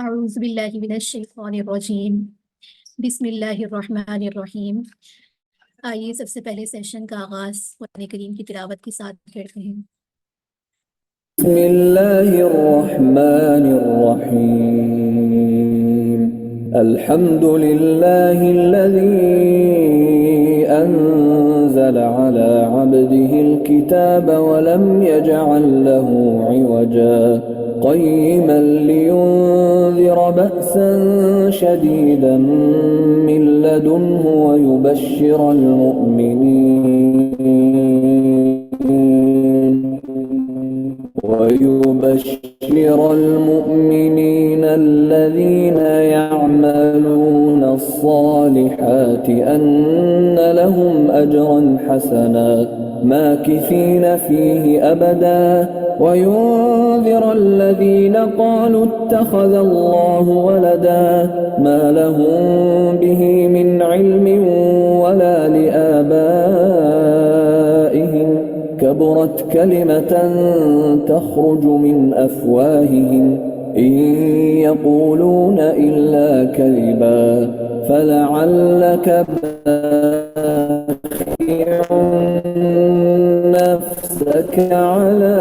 اعوذ باللہ من الشیطان الرجیم بسم اللہ الرحمن الرحیم۔ آئیے سب سے پہلے سیشن کا آغاز قرآن کریم کی تلاوت کے ساتھ کرتے ہیں۔ بسم اللہ الرحمن الرحیم الحمد للہ الذی انزل على عبده الكتاب ولم يجعل له عوجا قيما لينذر بأسا شديدا من لدنه ويبشر المؤمنين الذين يعملون الصالحات أن لهم أجرا حسنا ماكثين فيه أبدا وينذر الذين قالوا اتخذ الله ولدا ما لهم به من علم ولا لآبائهم كبرت كلمة تخرج من أفواههم إن يقولون إلا كذبا فلعلك باخع نفسك على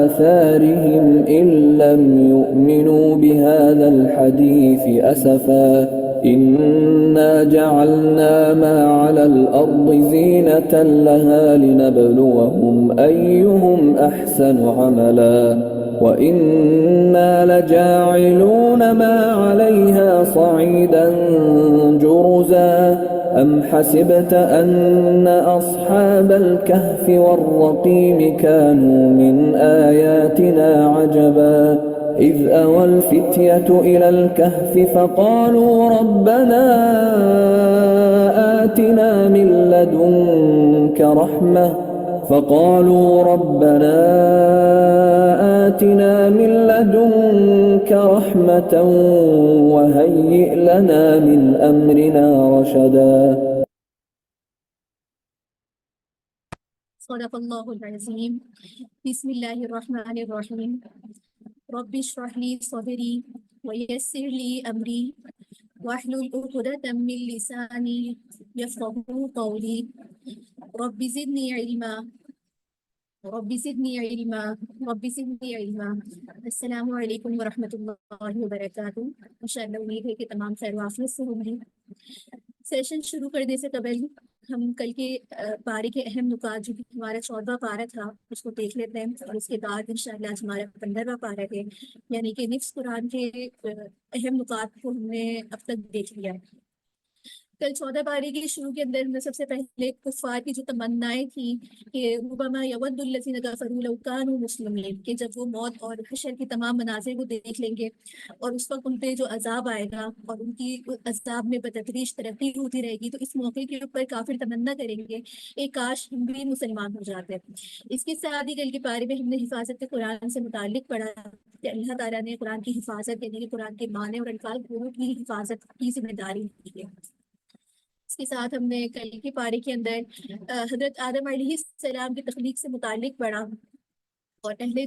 آثارهم إن لم يؤمنوا بهذا الحديث أسفا إنا جعلنا ما على الأرض زينة لها لنبلوهم أيهم أحسن عملا وإنا لجاعلون ما عليها صعيدا جرزا أم حسبت أن أصحاب الكهف والرقيم كانوا من آياتنا عجبا إذ أوى الفتية إلى الكهف فقالوا ربنا آتنا من لدنك رحمة وهيئ لنا من أمرنا رشدا صدق اللہ العظیم۔ بسم اللہ الرحمن الرحیم۔ رب اشرح لي صدري ويسر لي أمري واحلل عقدة من لساني يفقهوا قولي رب زدني علما رب زدنی علما رب زدنی علما۔ السلام علیکم ورحمۃ اللہ وبرکاتہ۔ انشاءاللہ امید ہے کہ تمام خیر و عافیت سے ہوں گے۔ سیشن شروع کرنے سے قبل ہم کل کے پارے کے اہم نکات، جو کہ ہمارا 14واں پارہ تھا، اس کو دیکھ لیتے ہیں، اور اس کے بعد انشاءاللہ آج ہمارا 15واں پارہ ہے، یعنی کہ نصف قرآن کے اہم نکات کو ہم نے اب تک دیکھ لیا ہے۔ کل 14 پارے کے شروع کے اندر ہم نے سب سے پہلے کفار کی جو تمنائیں تھیں کہ ربما یود الذین کفروا لو کانوا مسلمین، کہ جب وہ موت اور حشر کی تمام مناظر کو دیکھ لیں گے اور اس وقت ان پہ جو عذاب آئے گا اور ان کی عذاب میں بتدریج ترقی ہوتی رہے گی، تو اس موقع کے اوپر کافر تمنا کریں گے اے کاش ہم بھی مسلمان ہو جاتے۔ اس کے ساتھ ہی کل کے پارے میں ہم نے حفاظت قرآن سے متعلق پڑھا کہ اللہ تعالیٰ نے قرآن کی حفاظت، یعنی کہ قرآن کے معنی اور الفاظ دونوں کی حفاظت کی ذمہ داری دی ہے۔ اس کے ساتھ ہم نے کل کے پارے کے اندر حضرت آدم علیہ السلام کی تخلیق سے متعلق پڑھا اور اہل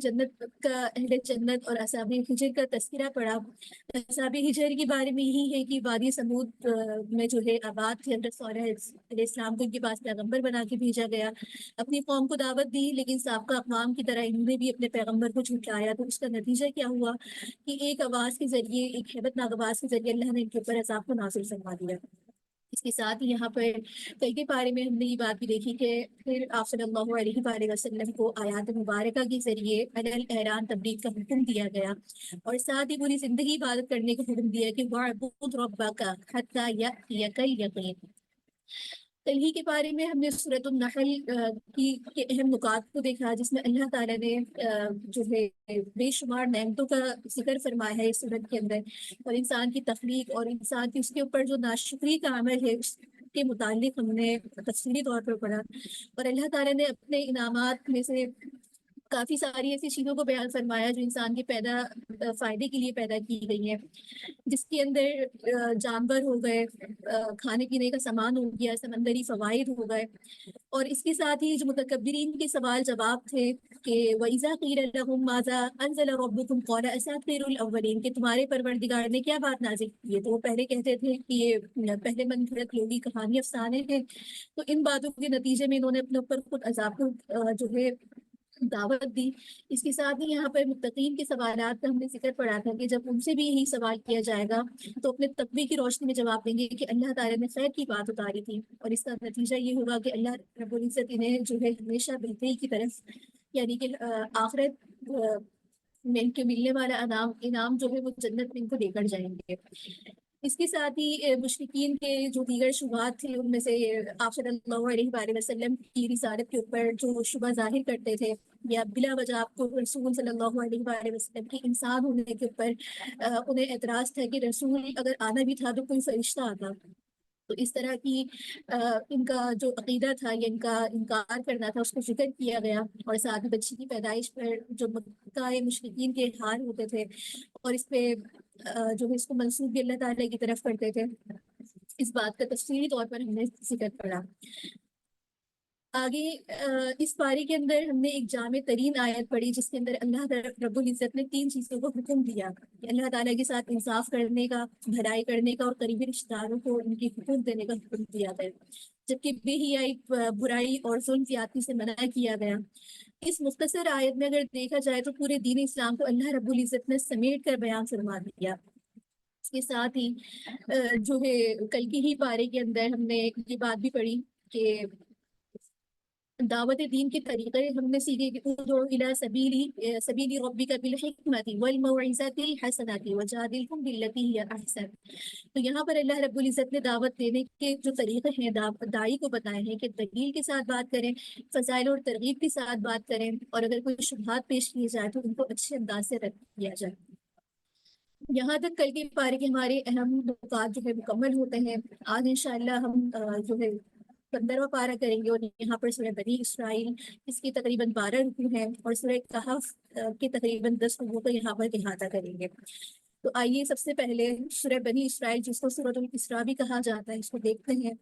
جنت اور اصحاب حجر کا تذکرہ پڑھا۔ اصحاب حجر کے بارے میں یہی ہے کہ وادی سمود میں جو ہے آباد تھے، حضرت صالح علیہ السلام کو ان کے پاس پیغمبر بنا کے بھیجا گیا، اپنی قوم کو دعوت دی، لیکن سابقہ اقوام کی طرح انہوں نے بھی اپنے پیغمبر کو جھٹلایا۔ تو اس کا نتیجہ کیا ہوا کہ ایک آواز کے ذریعے، ایک ہیبت ناک آواز کے ذریعے اللہ نے ان کے اوپر عذاب کو نازل فرما دیا۔ اس کے ساتھ ہی یہاں پر کل کے پارے میں ہم نے یہ بات بھی دیکھی کہ پھر آپ صلی اللہ علیہ وآلہ وسلم کو آیات مبارکہ کے ذریعے علی الاحرام تبلیغ کا حکم دیا گیا، اور ساتھ ہی پوری زندگی عبادت کرنے کا حکم دیا کہ وَاعْبُدْ رَبَّكَ حَتَّى يَأْتِيَكَ الْيَقِينُ۔ کل ہی کے بارے میں ہم نے سورۃ النحل کے اہم نکات کو دیکھا، جس میں اللہ تعالیٰ نے جو ہے بے شمار نعمتوں کا ذکر فرمایا ہے اس سورت کے اندر، اور انسان کی تخلیق اور انسان کی اس کے اوپر جو ناشکری کا عمل ہے اس کے متعلق ہم نے تفصیلی طور پر پڑھا، اور اللہ تعالیٰ نے اپنے انعامات میں سے کافی ساری ایسی چیزوں کو بیان فرمایا جو انسان کے فائدے کے لیے پیدا کی گئی ہیں، جس کے اندر جانور ہو گئے، کھانے پینے کا سامان ہو گیا، سمندری فوائد ہو گئے، اور اس کے ساتھ ہی جو متکبرین کے سوال جواب تھے کہ وَإِذَا قِيلَ لَهُم مَاذَا أَنزَلَ رَبُّكُمْ قَالَ أَسَاطِيرُ الْأَوَّلِينَ کہ تمہارے پروردگار نے کیا بات نازل کی ہے، تو وہ پہلے کہتے تھے کہ یہ پہلے من گھڑت لوگی کہانی افسانے ہیں، تو ان باتوں کے نتیجے میں انہوں نے اپنے اوپر خود عذاب کو جو ہے دعوت دی۔ اس کے ساتھ ہی یہاں پر متقین کے سوالات کا ہم نے ذکر پڑھا تھا کہ جب ان سے بھی یہی سوال کیا جائے گا تو اپنے تقوی کی روشنی میں جواب دیں گے کہ اللہ تعالیٰ نے خیر کی بات اتاری تھی، اور اس کا نتیجہ یہ ہوگا کہ اللہ رب العزت انہیں جو ہے ہمیشہ بہتری کی طرف، یعنی کہ آخرت میں ان کے ملنے والا انعام جو ہے وہ جنت میں ان کو دے کر جائیں گے۔ اس کے ساتھ ہی مشرکین کے جو دیگر شبہات تھے ان میں سے آپ صلی اللہ علیہ وآلہ وسلم کی رسالت کے اوپر جو شبہ ظاہر کرتے تھے یا بلا وجہ آپ کو رسول صلی اللہ علیہ وآلہ وسلم کی انسان ہونے کے اوپر انہیں اعتراض تھا کہ رسول اگر آنا بھی تھا تو کوئی فرشتہ آتا، تو اس طرح کی ان کا جو عقیدہ تھا یا ان کا انکار کرنا تھا اس کو ذکر کیا گیا، اور ساتھ ہی بچی کی پیدائش پر جو مکہ مشرکین کے حال ہوتے تھے اور اس پہ جو ہے اس کو منسوب بھی اللہ تعالیٰ کی طرف کرتے تھے، اس بات کا تفصیلی طور پر ہم نے ذکر پڑھا۔ آگے اس پارے کے اندر ہم نے ایک جامع ترین آیت پڑھی جس کے اندر اللہ رب العزت نے 3 چیزوں کو حکم دیا کہ اللہ تعالیٰ کے ساتھ انصاف کرنے کا، بھلائی کرنے کا، اور قریبی رشتہ داروں کو ان کی حقوق دینے کا حکم دیا گیا، جبکہ بے حیائی، برائی اور ظلم زیادتی سے منع کیا گیا۔ اس مختصر آیت میں اگر دیکھا جائے تو پورے دین اسلام کو اللہ رب العزت نے سمیٹ کر بیان فرما دیا۔ اس کے ساتھ ہی جو ہے کل کی ہی پارے کے اندر ہم نے یہ بات بھی پڑھی کہ دعوت دین کے طریقے ہم نے سیکھے کہ ادعو الی سبیل ربک بالحکمت والموعظۃ الحسنۃ وجادلہم باللتی ہی احسن۔ تو یہاں پر اللہ رب العزت نے دعوت دینے کے جو طریقے ہیں داعی کو بتائے ہیں کہ دلیل کے ساتھ بات کریں، فضائل اور ترغیب کے ساتھ بات کریں، اور اگر کوئی شبہات پیش کیے جائے تو ان کو اچھے انداز سے رد کیا جائے۔ یہاں تک کل کے پارے کے ہمارے اہم نکات جو ہے مکمل ہوتے ہیں۔ آج انشاءاللہ ہم جو ہے 15واں پارہ کریں گے، اور یہاں پر سورہ بنی اسرائیل اس کی تقریباً 12 رکوع ہیں، اور سورہ کہف کے تقریباً 10 رکوع کا یہاں پر احاطہ کریں گے۔ تو آئیے سب سے پہلے سورہ بنی اسرائیل جس کو سورۃ الاسراء بھی کہا جاتا ہے اس کو دیکھتے ہیں۔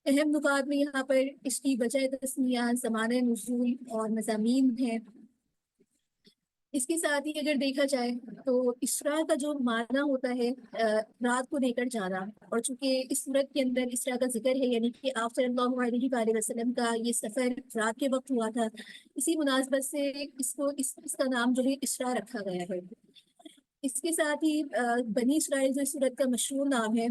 اہم نکات میں یہاں پر اس کی وجہ تسمیہ، زمانہ نزول اور مضامین ہیں۔ اس کے ساتھ ہی اگر دیکھا جائے تو اسراء کا جو معنی ہوتا ہے رات کو لے کر جانا، اور چونکہ اس صورت کے اندر اسراء کا ذکر ہے، یعنی کہ آپ صلی اللہ علیہ وآلہ وسلم کا یہ سفر رات کے وقت ہوا تھا، اسی مناسبت سے اس کا نام جو ہے اسراء رکھا گیا ہے۔ اس کے ساتھ ہی بنی اسرائیل جو اس صورت کا مشہور نام ہے،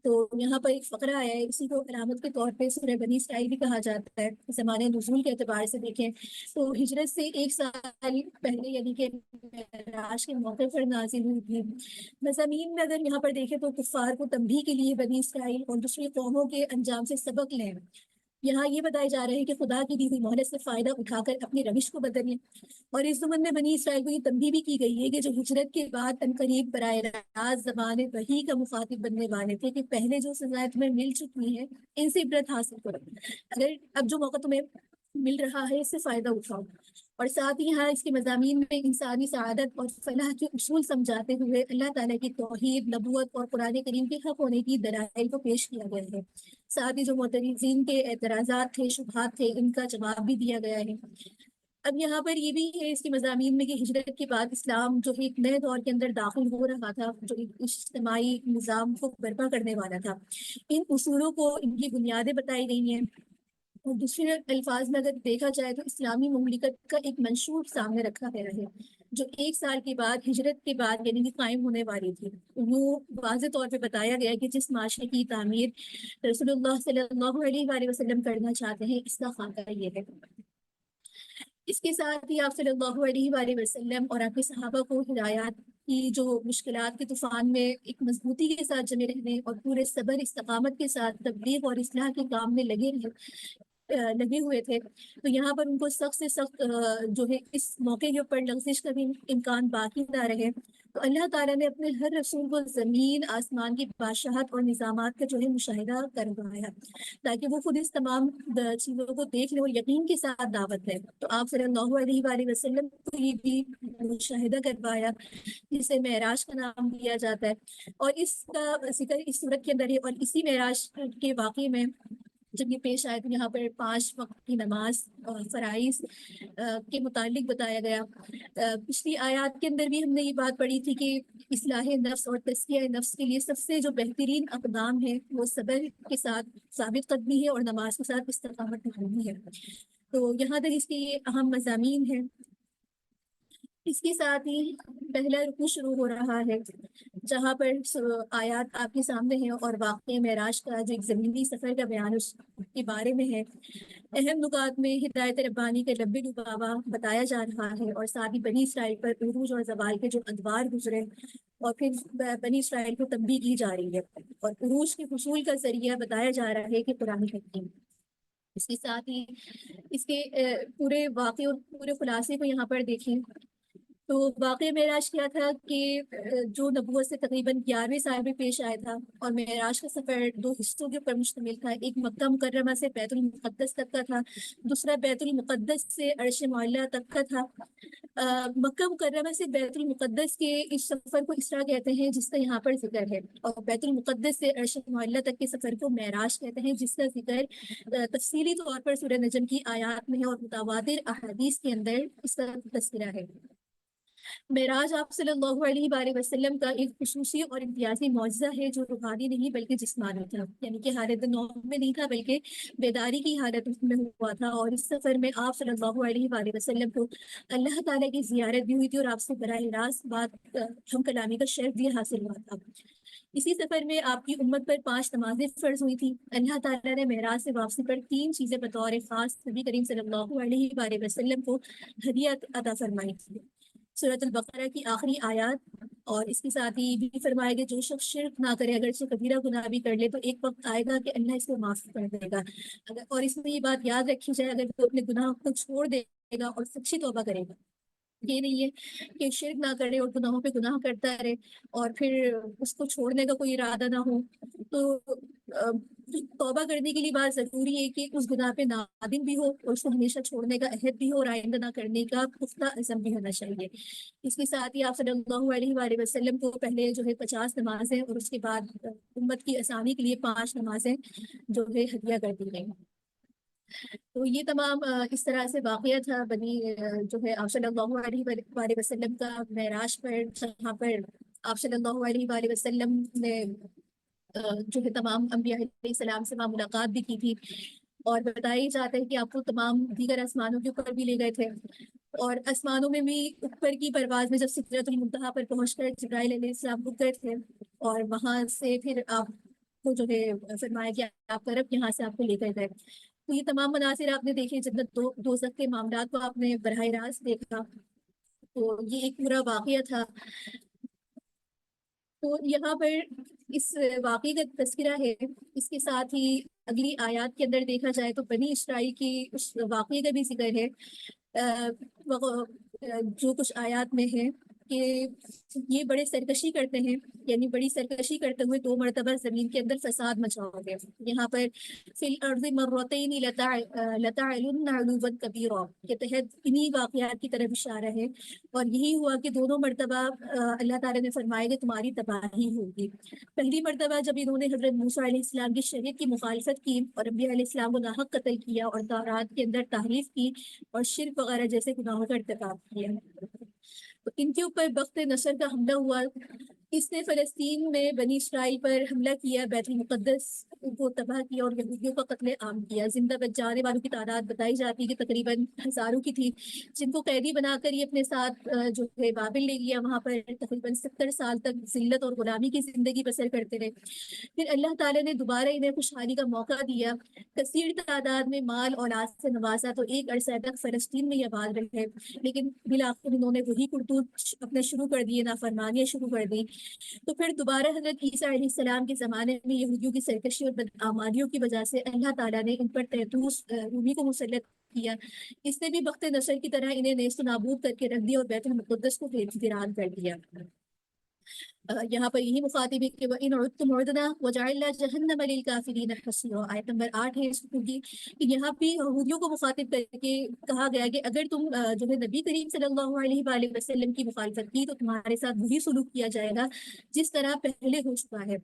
تو یہاں پر ایک فقرہ آیا ہے، اسی کو علامت کے طور پہ سورہ بنی اسرائیل بھی کہا جاتا ہے۔ زمانے نزول کے اعتبار سے دیکھیں تو ہجرت سے 1 سال پہلے، یعنی کہ معراج کے موقع پر نازل ہوئی تھی۔ مضامین میں اگر یہاں پر دیکھیں تو کفار کو تنبیہ کے لیے بنی اسرائیل اور دوسری قوموں کے انجام سے سبق لیں۔ یہاں یہ بتایا جا رہا ہے کہ خدا کی دی ہوئی مہلت سے فائدہ اٹھا کر اپنی روش کو بدلیں، اور اس ضمن میں بنی اسرائیل کو یہ تنبیہ بھی کی گئی ہے کہ جو ہجرت کے بعد عنقریب براہ راست زبان وحی کا مخاطب بننے والے تھے کہ پہلے جو سزائیں تمہیں مل چکی ہیں ان سے عبرت حاصل کرو، اگر اب جو موقع تمہیں مل رہا ہے اس سے فائدہ اٹھاؤ۔ اور ساتھ ہی یہاں اس کے مضامین میں انسانی سعادت اور فلاح کے اصول سمجھاتے ہوئے اللہ تعالیٰ کی توحید، نبوت اور قرآن کریم کے حق ہونے کی دلائل کو پیش کیا گیا ہے۔ ساتھ ہی جو معترضین کے اعتراضات تھے، شبہات تھے، ان کا جواب بھی دیا گیا ہے۔ اب یہاں پر یہ بھی ہے اس کے مضامین میں کہ ہجرت کے بعد اسلام جو ایک نئے دور کے اندر داخل ہو رہا تھا، جو ایک اجتماعی نظام کو برپا کرنے والا تھا، ان اصولوں کو، ان کی بنیادیں بتائی گئی ہیں۔ اور دوسرے الفاظ میں اگر دیکھا جائے تو اسلامی مملکت کا ایک منشور سامنے رکھا گیا ہے جو 1 سال کے بعد ہجرت کے بعد یعنی کہ قائم ہونے والی تھی۔ وہ واضح طور پہ بتایا گیا کہ جس معاشرے کی تعمیر رسول اللہ صلی اللہ علیہ وآلہ وسلم کرنا چاہتے ہیں اس کا خاکہ یہ ہے۔ اس کے ساتھ ہی آپ صلی اللہ علیہ وآلہ وسلم اور آپ کے صحابہ کو ہدایات کی جو مشکلات کے طوفان میں ایک مضبوطی کے ساتھ جمے رہنے اور پورے صبر استقامت کے ساتھ تبلیغ اور اصلاح کے کام میں لگے رہے، لگے ہوئے تھے، تو یہاں پر ان کو سخت سے سخت جو ہے اس موقع کے اوپر لغزش کا بھی امکان باقی نہ رہے، تو اللہ تعالیٰ نے اپنے ہر رسول کو زمین آسمان کی بادشاہت اور نظامات کا جو ہے مشاہدہ کروایا، تاکہ وہ خود اس تمام چیزوں کو دیکھ لیں اور یقین کے ساتھ دعوت دیں۔ تو آپ صلی اللہ علیہ وآلہ وسلم کو یہ بھی مشاہدہ کروایا، جسے معراج کا نام دیا جاتا ہے، اور اس کا ذکر اس صورت کے اندر ہے، اور اسی معراج کے واقعے میں جب یہ پیش آئے تو یہاں پر 5 وقت کی نماز اور فرائض کے متعلق بتایا گیا۔ پچھلی آیات کے اندر بھی ہم نے یہ بات پڑھی تھی کہ اصلاح نفس اور تزکیہ نفس کے لیے سب سے جو بہترین اقدام ہے وہ صبر کے ساتھ ثابت قدمی ہے اور نماز کے ساتھ استقامت نکالنی ہے، تو یہاں تک اس کے یہ اہم مضامین ہیں۔ اس کے ساتھ ہی پہلا رکوع شروع ہو رہا ہے، جہاں پر آیات آپ کے سامنے ہیں، اور واقعہ معراج کا جو ایک زمینی سفر کا بیان اس کے بارے میں ہے۔ اہم نکات میں ہدایت ربانی کا لب لبابہ بتایا جا رہا ہے، اور ساتھ ہی بنی اسرائیل پر عروج اور زوال کے جو ادوار گزرے، اور پھر بنی اسرائیل کو تنبیہ کی جا رہی ہے، اور عروج کے حصول کا ذریعہ بتایا جا رہا ہے کہ قرآن حکیم۔ اس کے ساتھ ہی اس کے پورے واقعے اور پورے خلاصے کو یہاں پر دیکھیں تو واقعہ معراج کیا تھا کہ جو نبوت سے تقریباً 11ویں سال میں پیش آیا تھا، اور معراج کا سفر 2 حصوں کے اوپر مشتمل تھا، ایک مکہ مکرمہ سے بیت المقدس تک کا تھا، دوسرا بیت المقدس سے عرش معلیٰ تک کا تھا۔ مکہ مکرمہ سے بیت المقدس کے اس سفر کو اسرا کہتے ہیں، جس کا یہاں پر ذکر ہے، اور بیت المقدس سے عرش معلیٰ تک کے سفر کو معراج کہتے ہیں، جس کا ذکر تفصیلی طور پر سورہ نجم کی آیات میں ہے، اور متواتر احادیث کے اندر اس کا تذکرہ ہے۔ معراج آپ صلی اللہ علیہ وآلہ وسلم کا ایک خصوصی اور امتیازی معجزہ ہے، جو روحانی نہیں بلکہ جسمانی تھا، یعنی کہ حالت نوم میں نہیں تھا بلکہ بیداری کی حالت میں ہوا تھا، اور اس سفر میں آپ صلی اللہ علیہ وآلہ وسلم کو اللہ تعالیٰ کی زیارت بھی ہوئی تھی، اور آپ سے براہ راست بات ہم کلامی کا شرف بھی حاصل ہوا تھا۔ اسی سفر میں آپ کی امت پر 5 نمازیں فرض ہوئی تھی۔ اللہ تعالیٰ نے معراج سے واپسی پر 3 چیزیں بطور خاص نبی کریم صلی اللہ علیہ وآلہ وسلم کو ہدیہ عطا فرمائی تھی۔ سورۃ البقرہ کی آخری آیات، اور اس کے ساتھ ہی بھی فرمایا کہ جو شخص شرک نہ کرے، اگر کبیرہ گناہ بھی کر لے تو ایک وقت آئے گا کہ اللہ اس کو معاف کر دے گا۔ اور اس میں یہ بات یاد رکھی جائے، اگر وہ اپنے گناہ کو چھوڑ دے گا اور سچی توبہ کرے گا، یہ نہیں ہے کہ شرک نہ کرے اور گناہوں پہ گناہ کرتا رہے اور پھر اس کو چھوڑنے کا کوئی ارادہ نہ ہو، تو توبہ کرنے کے لیے بات ضروری ہے کہ اس گناہ پہ نادم بھی ہو، اور اس کو ہمیشہ چھوڑنے کا عہد بھی ہو، اور آئندہ نہ کرنے کا پختہ عزم بھی ہونا چاہیے۔ اس کے ساتھ ہی آپ صلی اللہ علیہ وآلہ وسلم کو پہلے جو ہے 50 نمازیں، اور اس کے بعد امت کی آسانی کے لیے 5 نمازیں جو ہے ہدیہ کر دی گئیں۔ تو یہ تمام اس طرح سے واقعہ تھا بنی جو ہے آپ صلی اللہ علیہ وآلہ وسلم کا معراج پر، جہاں پر آپ صلی اللہ علیہ وآلہ وسلم نے جو ہے تمام انبیاء علیہ السلام سے وہاں ملاقات بھی کی تھی، اور بتایا ہی جاتا ہے کہ آپ کو تمام دیگر آسمانوں کے اوپر بھی لے گئے تھے، اور آسمانوں میں بھی اوپر کی پرواز میں جب سدرۃ المنتہا پر پہنچ کر جبرائیل علیہ السلام رک گئے تھے، اور وہاں سے پھر آپ کو جو ہے فرمایا کہ آپ کا رب یہاں سے آپ کو لے کر گئے۔ تو یہ تمام مناظر آپ نے دیکھے، جنت دوزخ کے معاملات کو آپ نے براہ راست دیکھا، تو یہ ایک پورا واقعہ تھا۔ تو یہاں پر اس واقعے کا تذکرہ ہے، اس کے ساتھ ہی اگلی آیات کے اندر دیکھا جائے تو بنی اسرائیل کی اس واقعے کا بھی ذکر ہے، جو کچھ آیات میں ہے کہ یہ بڑے سرکشی کرتے ہیں، یعنی بڑی سرکشی کرتے ہوئے 2 مرتبہ زمین کے اندر فساد مچاؤ گے۔ یہاں پر فی الارض مرتین لتعلن علوا کبیرا کے تحت انہی واقعات کی طرف اشارہ ہے، اور یہی ہوا کہ دونوں مرتبہ اللہ تعالیٰ نے فرمایا کہ تمہاری تباہی ہوگی۔ پہلی مرتبہ جب انہوں نے حضرت موسیٰ علیہ السلام کی شریعت کی مخالفت کی اور انبیاء علیہ السلام کو ناحق قتل کیا، اور تورات کے اندر تحریف کی، اور شرک وغیرہ جیسے گناہوں کا ارتکاب کیا، تو ان کے اوپر بخت نصر کا حملہ ہوا۔ اس نے فلسطین میں بنی اسرائیل پر حملہ کیا، بیت المقدس کو تباہ کیا، اور یہودیوں کا قتل عام کیا۔ زندہ بچ جانے والوں کی تعداد بتائی جاتی ہے کہ تقریباً ہزاروں کی تھی، جن کو قیدی بنا کر یہ اپنے ساتھ جو ہے بابل لے گیا، وہاں پر تقریباً 70 سال تک ذلت اور غلامی کی زندگی بسر کرتے رہے۔ پھر اللہ تعالیٰ نے دوبارہ انہیں خوشحالی کا موقع دیا، کثیر تعداد میں مال اولاد سے نوازا، تو ایک عرصہ تک فلسطین میں یہ آباد رہے، لیکن بالآخر انہوں نے وہی کرتوت اپنے شروع کر دیے، نافرمانیاں شروع کر دی، تو پھر دوبارہ حضرت عیسیٰ علیہ السلام کے زمانے میں یہودیوں کی سرکشی اور بدعمالیوں کی وجہ سے اللہ تعالیٰ نے ان پر طیطوس رومی کو مسلط کیا۔ اس نے بھی بخت نصر کی طرح انہیں نیست و نابود کر کے رکھ دیا اور بیت المقدس کو ویران کر دیا۔ یہاں پر یہی مخاطب ہے کہ وَإِنْ عُدْتُمْ عُدْنَا وَجَعَلْنَا جَهَنَّمَ لِلْكَافِرِينَ حَصِيرًا، آیت نمبر 8 ہے اس کی، کہ یہاں بھی یہودیوں کو مخاطب کر کے کہا گیا کہ اگر تم جو ہے نبی کریم صلی اللہ علیہ وآلہ وسلم کی مخالفت کی تو تمہارے ساتھ وہی سلوک کیا جائے گا جس طرح پہلے ہو چکا ہے۔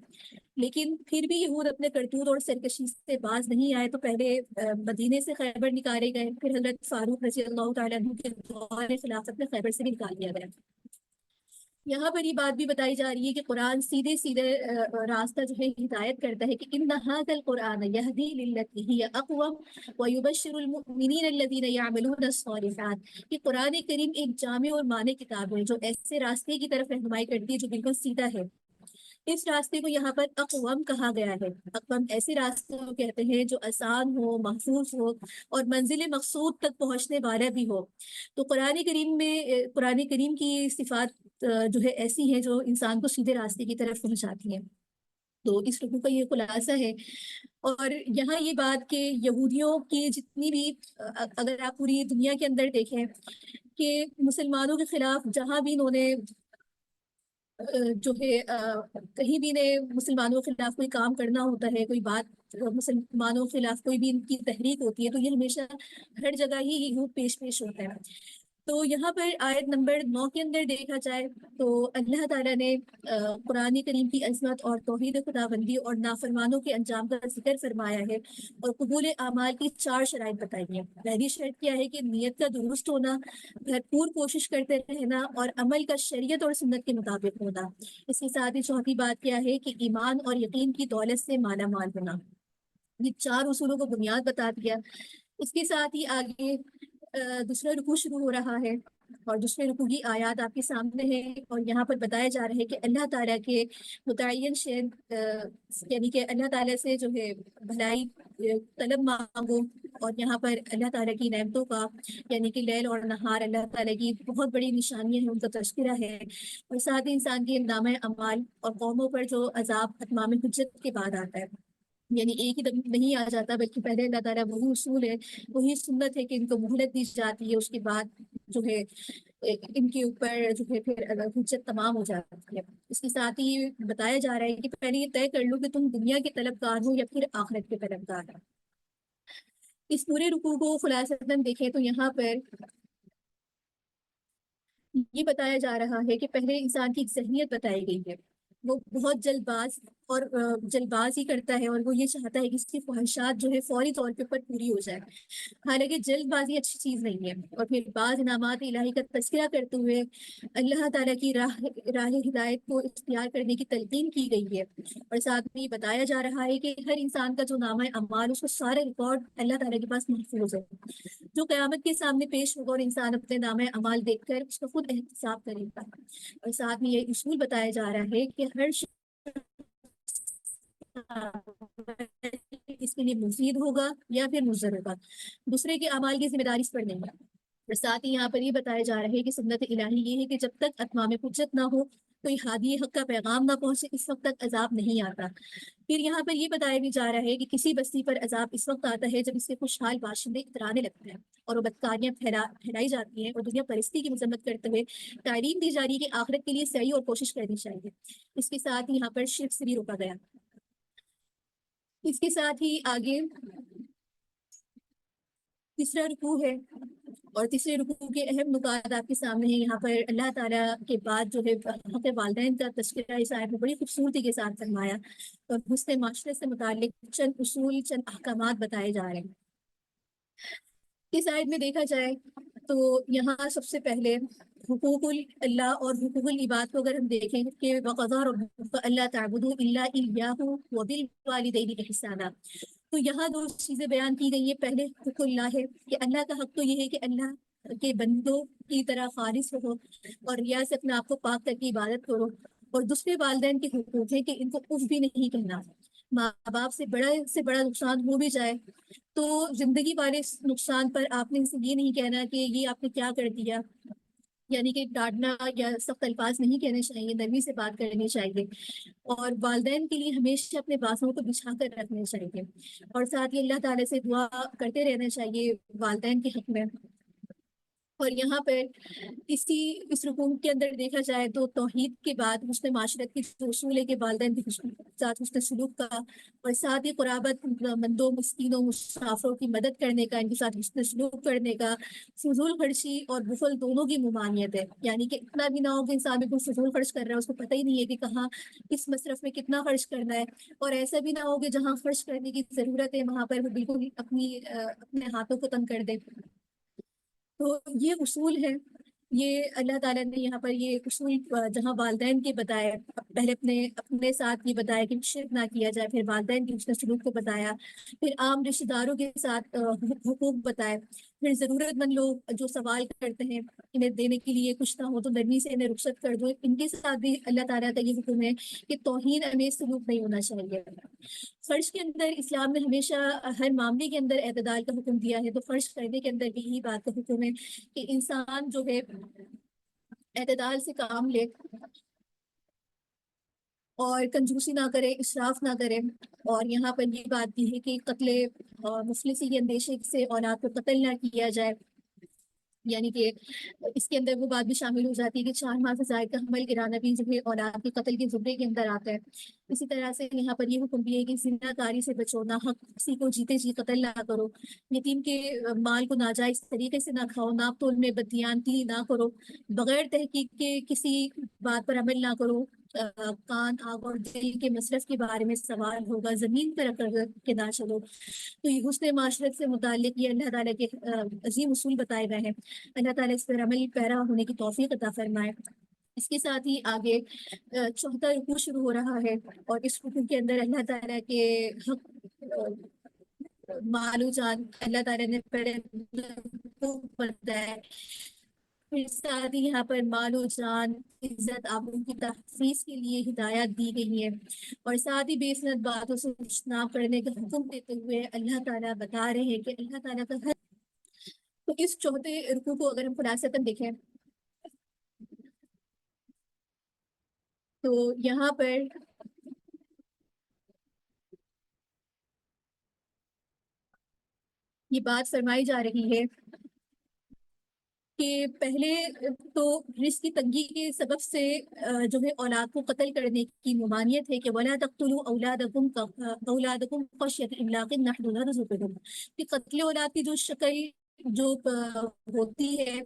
لیکن پھر بھی یہود اپنے کرتوت اور سرکشی سے باز نہیں آئے، تو پہلے مدینے سے خیبر نکالے گئے، پھر حضرت فاروق رضی اللہ تعالیٰ عنہ کے دور خلافت میں خیبر سے بھی نکال دیا گیا۔ یہاں پر یہ بات بھی بتائی جا رہی ہے کہ قرآن سیدھے سیدھے راستہ جو ہے ہدایت کرتا ہے کہ ان هذا القرآن يهدي للتي هي اقوم ويبشر المؤمنين الذين يعملون الصالحات، کہ قرآن کریم ایک جامع اور مانع کتاب ہے جو ایسے راستے کی طرف رہنمائی کرتی ہے جو بالکل سیدھا ہے۔ اس راستے کو یہاں پر اقوام کہا گیا ہے۔ اقوام ایسے راستے کو کہتے ہیں جو آسان ہو، محفوظ ہو اور منزل مقصود تک پہنچنے والا بھی ہو۔ تو قرآن کریم میں قرآن کریم کی صفات جو ہے ایسی ہیں جو انسان کو سیدھے راستے کی طرف پہنچاتی ہیں۔ تو اس رکوع کا یہ خلاصہ ہے۔ اور یہاں یہ بات کہ یہودیوں کی جتنی بھی اگر آپ پوری دنیا کے اندر دیکھیں کہ مسلمانوں کے خلاف جہاں بھی انہوں نے جو ہے کہیں بھی نے مسلمانوں کے خلاف کوئی کام کرنا ہوتا ہے، کوئی بات مسلمانوں کے خلاف کوئی بھی ان کی تحریک ہوتی ہے، تو یہ ہمیشہ ہر جگہ ہی یہود پیش ہوتا ہے۔ تو یہاں پر آیت نمبر 9 کے اندر دیکھا جائے تو اللہ تعالیٰ نے قرآن کریم کی عظمت اور توحید خداوندی اور نافرمانوں کے انجام کا ذکر فرمایا ہے، اور قبول اعمال کی 4 شرائط بتائی ہیں۔ پہلی شرط کیا ہے کہ نیت کا درست ہونا، بھرپور کوشش کرتے رہنا اور عمل کا شریعت اور سنت کے مطابق ہونا۔ اس کے ساتھ ہی چوتھی بات کیا ہے کہ ایمان اور یقین کی دولت سے مالا مال ہونا۔ یہ 4 اصولوں کو بنیاد بتا دیا۔ اس کے ساتھ ہی آگے دوسرا رکوع شروع ہو رہا ہے، اور دوسرے رکوع کی آیات آپ کے سامنے ہے، اور یہاں پر بتایا جا رہا ہے کہ اللہ تعالیٰ کے متعین شین یعنی کہ اللہ تعالیٰ سے جو ہے بھلائی طلب مانگو، اور یہاں پر اللہ تعالیٰ کی نعمتوں کا یعنی کہ لیل اور نہار اللہ تعالیٰ کی بہت بڑی نشانیاں ہیں، ان کا تذکرہ ہے، اور ساتھ ہی انسان کے نامہ اعمال اور قوموں پر جو عذاب اتمام حجت کے بعد آتا ہے، یعنی ایک ہی دم نہیں آ جاتا بلکہ پہلے اللہ تعالیٰ وہی اصول ہے، وہی سنت ہے کہ ان کو مہلت دی جاتی ہے، اس کے بعد جو ہے ان کے اوپر جو ہے پھر حجت تمام ہو جاتی ہے۔ اس کے ساتھ ہی بتایا جا رہا ہے کہ پہلے یہ طے کر لو کہ تم دنیا کے طلبگار ہو یا پھر آخرت کے طلبگار ہو۔ اس پورے رکوع کو خلاصتاً دیکھیں تو یہاں پر یہ بتایا جا رہا ہے کہ پہلے انسان کی ایک ذہنیت بتائی گئی ہے، وہ بہت جلد باز اور جلد باز ہی کرتا ہے، اور وہ یہ چاہتا ہے کہ اس کی خواہشات جو ہے فوری طور پہ پوری ہو جائے، حالانکہ جلد بازی اچھی چیز نہیں ہے۔ اور پھر بعض انعامات الہی کا تذکرہ کرتے ہوئے اللہ تعالیٰ کی راہ ہدایت کو اختیار کرنے کی تلقین کی گئی ہے، اور ساتھ میں یہ بتایا جا رہا ہے کہ ہر انسان کا جو نامہ اعمال اس کو سارے ریکارڈ اللہ تعالیٰ کے پاس محفوظ ہے، جو قیامت کے سامنے پیش ہوگا، اور انسان اپنے نامہ اعمال دیکھ کر اس کا خود احتساب کرے گا۔ اور ساتھ میں یہ اصول بتایا جا رہا ہے کہ ہر اس کے لیے مفید ہوگا یا پھر مضر ہوگا، دوسرے کے اعمال کی ذمہ داری اس پر نہیں ہے۔ اور ساتھ ہی یہاں پر یہ بتایا جا رہا ہے کہ سنت الہی یہ ہے کہ جب تک اتمام حجت نہ ہو، کوئی ہادی حق کا پیغام نہ پہنچے، اس وقت تک عذاب نہیں آتا۔ پھر یہاں پر یہ بتایا بھی جا رہا ہے کہ کسی بستی پر عذاب اس وقت آتا ہے جب اس کے خوشحال باشندے اترانے لگتے ہیں اور وہ بدکاریاں پھیلائی جاتی ہیں، اور دنیا پرستی کی مذمت کرتے ہوئے تعلیم دی جا رہی ہے کہ آخرت کے لیے سعی اور کوشش کرنی چاہیے۔ اس کے ساتھ ہی یہاں پر شرک سے بھی روکا گیا۔ اس کے ساتھ ہی آگے تیسرا رکوع ہے، اور تیسرے رکوع کے اہم نکات آپ کے سامنے ہیں۔ یہاں پر اللہ تعالیٰ کے بعد جو ہے حق والدین کا تذکرہ اس آیت میں بڑی خوبصورتی کے ساتھ فرمایا، اور حسن معاشرے سے متعلق چند اصول، چند احکامات بتائے جا رہے ہیں۔ اس آیت میں دیکھا جائے تو یہاں سب سے پہلے حقوق اللہ اور حقوق العباد کو اگر ہم دیکھیں کہ وَقَضَىٰ رَبُّكَ أَلَّا تَعْبُدُوا إِلَّا إِيَّاهُ وَبِالْوَالِدَيْنِ إِحْسَانًا، تو یہاں 2 چیزیں بیان کی گئی ہیں۔ پہلے حقوق اللہ ہے کہ اللہ کا حق تو یہ ہے کہ اللہ کے بندوں کی طرح خالص رہو اور ریا سے اپنے آپ کو پاک کر کے عبادت کرو، اور دوسرے والدین کے حقوق ہے کہ ان کو اف بھی نہیں کہنا۔ ماں باپ سے بڑا نقصان ہو بھی جائے تو زندگی والے نقصان پر آپ نے ان سے یہ نہیں کہنا کہ یہ آپ نے کیا کر دیا، یعنی کہ ڈانٹنا یا سخت الفاظ نہیں کہنے چاہیے، نرمی سے بات کرنی چاہیے، اور والدین کے لیے ہمیشہ اپنے بازوؤں کو بچھا کر رکھنے چاہیے، اور ساتھ ہی اللہ تعالیٰ سے دعا کرتے رہنا چاہیے والدین کے حق میں۔ اور یہاں پر اس رکوع کے اندر دیکھا جائے تو توحید کے بعد حسن معاشرت کی جو اصول ہے کہ والدین کے ساتھ حسن سلوک کا، اور ساتھ ہی قرابت مندوں، مسکینوں، مسافروں کی مدد کرنے کا، ان کے ساتھ حسن سلوک کرنے کا، فضول خرچی اور بخل دونوں کی ممانعت ہے، یعنی کہ اتنا بھی نہ ہو کہ انسان بالکل فضول خرچ کر رہا ہے، اس کو پتہ ہی نہیں ہے کہ کہاں کس مصرف میں کتنا خرچ کرنا ہے، اور ایسا بھی نہ ہو کہ جہاں خرچ کرنے کی ضرورت ہے وہاں پر وہ بالکل اپنے ہاتھوں کو تنگ کر دے۔ تو یہ اصول ہے، یہ اللہ تعالیٰ نے یہاں پر یہ اصول جہاں والدین کے بتائے، پہلے اپنے ساتھ یہ بتایا کہ شرک نہ کیا جائے، پھر والدین کی حسن سلوک کو بتایا، پھر عام رشتہ داروں کے ساتھ حقوق بتائے، پھر ضرورت مند لوگ جو سوال کرتے ہیں انہیں دینے کے لیے کچھ نہ ہو تو نرمی سے انہیں رخصت کر دو، ان کے ساتھ بھی اللہ تعالیٰ کا یہ حکم ہے کہ توہین امیز سلوک نہیں ہونا چاہیے۔ فرض کے اندر اسلام نے ہمیشہ ہر معاملے کے اندر اعتدال کا حکم دیا ہے، تو فرض کرنے کے اندر بھی یہی بات کا حکم ہے کہ انسان جو ہے اعتدال سے کام لے اور کنجوسی نہ کرے، اسراف نہ کرے، اور یہاں پر یہ بات بھی ہے کہ قتل مفلسی کے اندیشے سے اولاد کو قتل نہ کیا جائے، یعنی کہ اس کے اندر وہ بات بھی شامل ہو جاتی ہے کہ 4 ماہ سے زائد کا حمل گرانا بھی جو ہے اولاد کے قتل کے زمرے کے اندر آتا ہے۔ اسی طرح سے یہاں پر یہ حکم بھی ہے کہ زنا کاری سے بچو، نہ حق کسی کو جیتے جی قتل نہ کرو، یتیم کے مال کو ناجائز طریقے سے نہ کھاؤ، ناپ تول میں بددیانتی نہ کرو، بغیر تحقیق کے کسی بات پر عمل نہ کرو، کان، آنکھ اور دل کے مصرف کے بارے میں سوال ہوگا، زمین پر رکھ کے نہ چلو۔ تو یہ حسن معاشرت سے متعلق یہ اللہ تعالیٰ کے عظیم اصول بتائے گئے ہیں، اللہ تعالیٰ اس پر عمل پیرا ہونے کی توفیق عطا فرمائے۔ اس کے ساتھ ہی آگے چوتھا رکوع شروع ہو رہا ہے، اور اس رکوع کے اندر اللہ تعالیٰ کے حق، مال و جان اللہ تعالیٰ نے پہلے بتایا، پھر ساتھ ہی یہاں پر مال و جان، عزت آبرو کی تحفظ کے لیے ہدایات دی گئی ہے، اور ساتھ ہی بے سند باتوں سے اجتناب کرنے کا حکم دیتے ہوئے اللہ تعالیٰ بتا رہے ہیں کہ اللہ تعالیٰ کا ہر۔ تو اس چوتھے رکوع کو اگر ہم خلاصتاً دیکھیں تو یہاں پر یہ بات فرمائی جا رہی ہے کہ پہلے تو رزق کی تنگی کے سبب سے جو ہے اولاد کو قتل کرنے کی ممانعت ہے کہ وَلَا تَقْتُلُوا أَوْلَادَكُمْ خَشْيَةَ إِمْلَاقٍ نَحْنُ نَرْزُقُهُمْ، کہ قتل اولاد کی جو شکل جو ہوتی ہے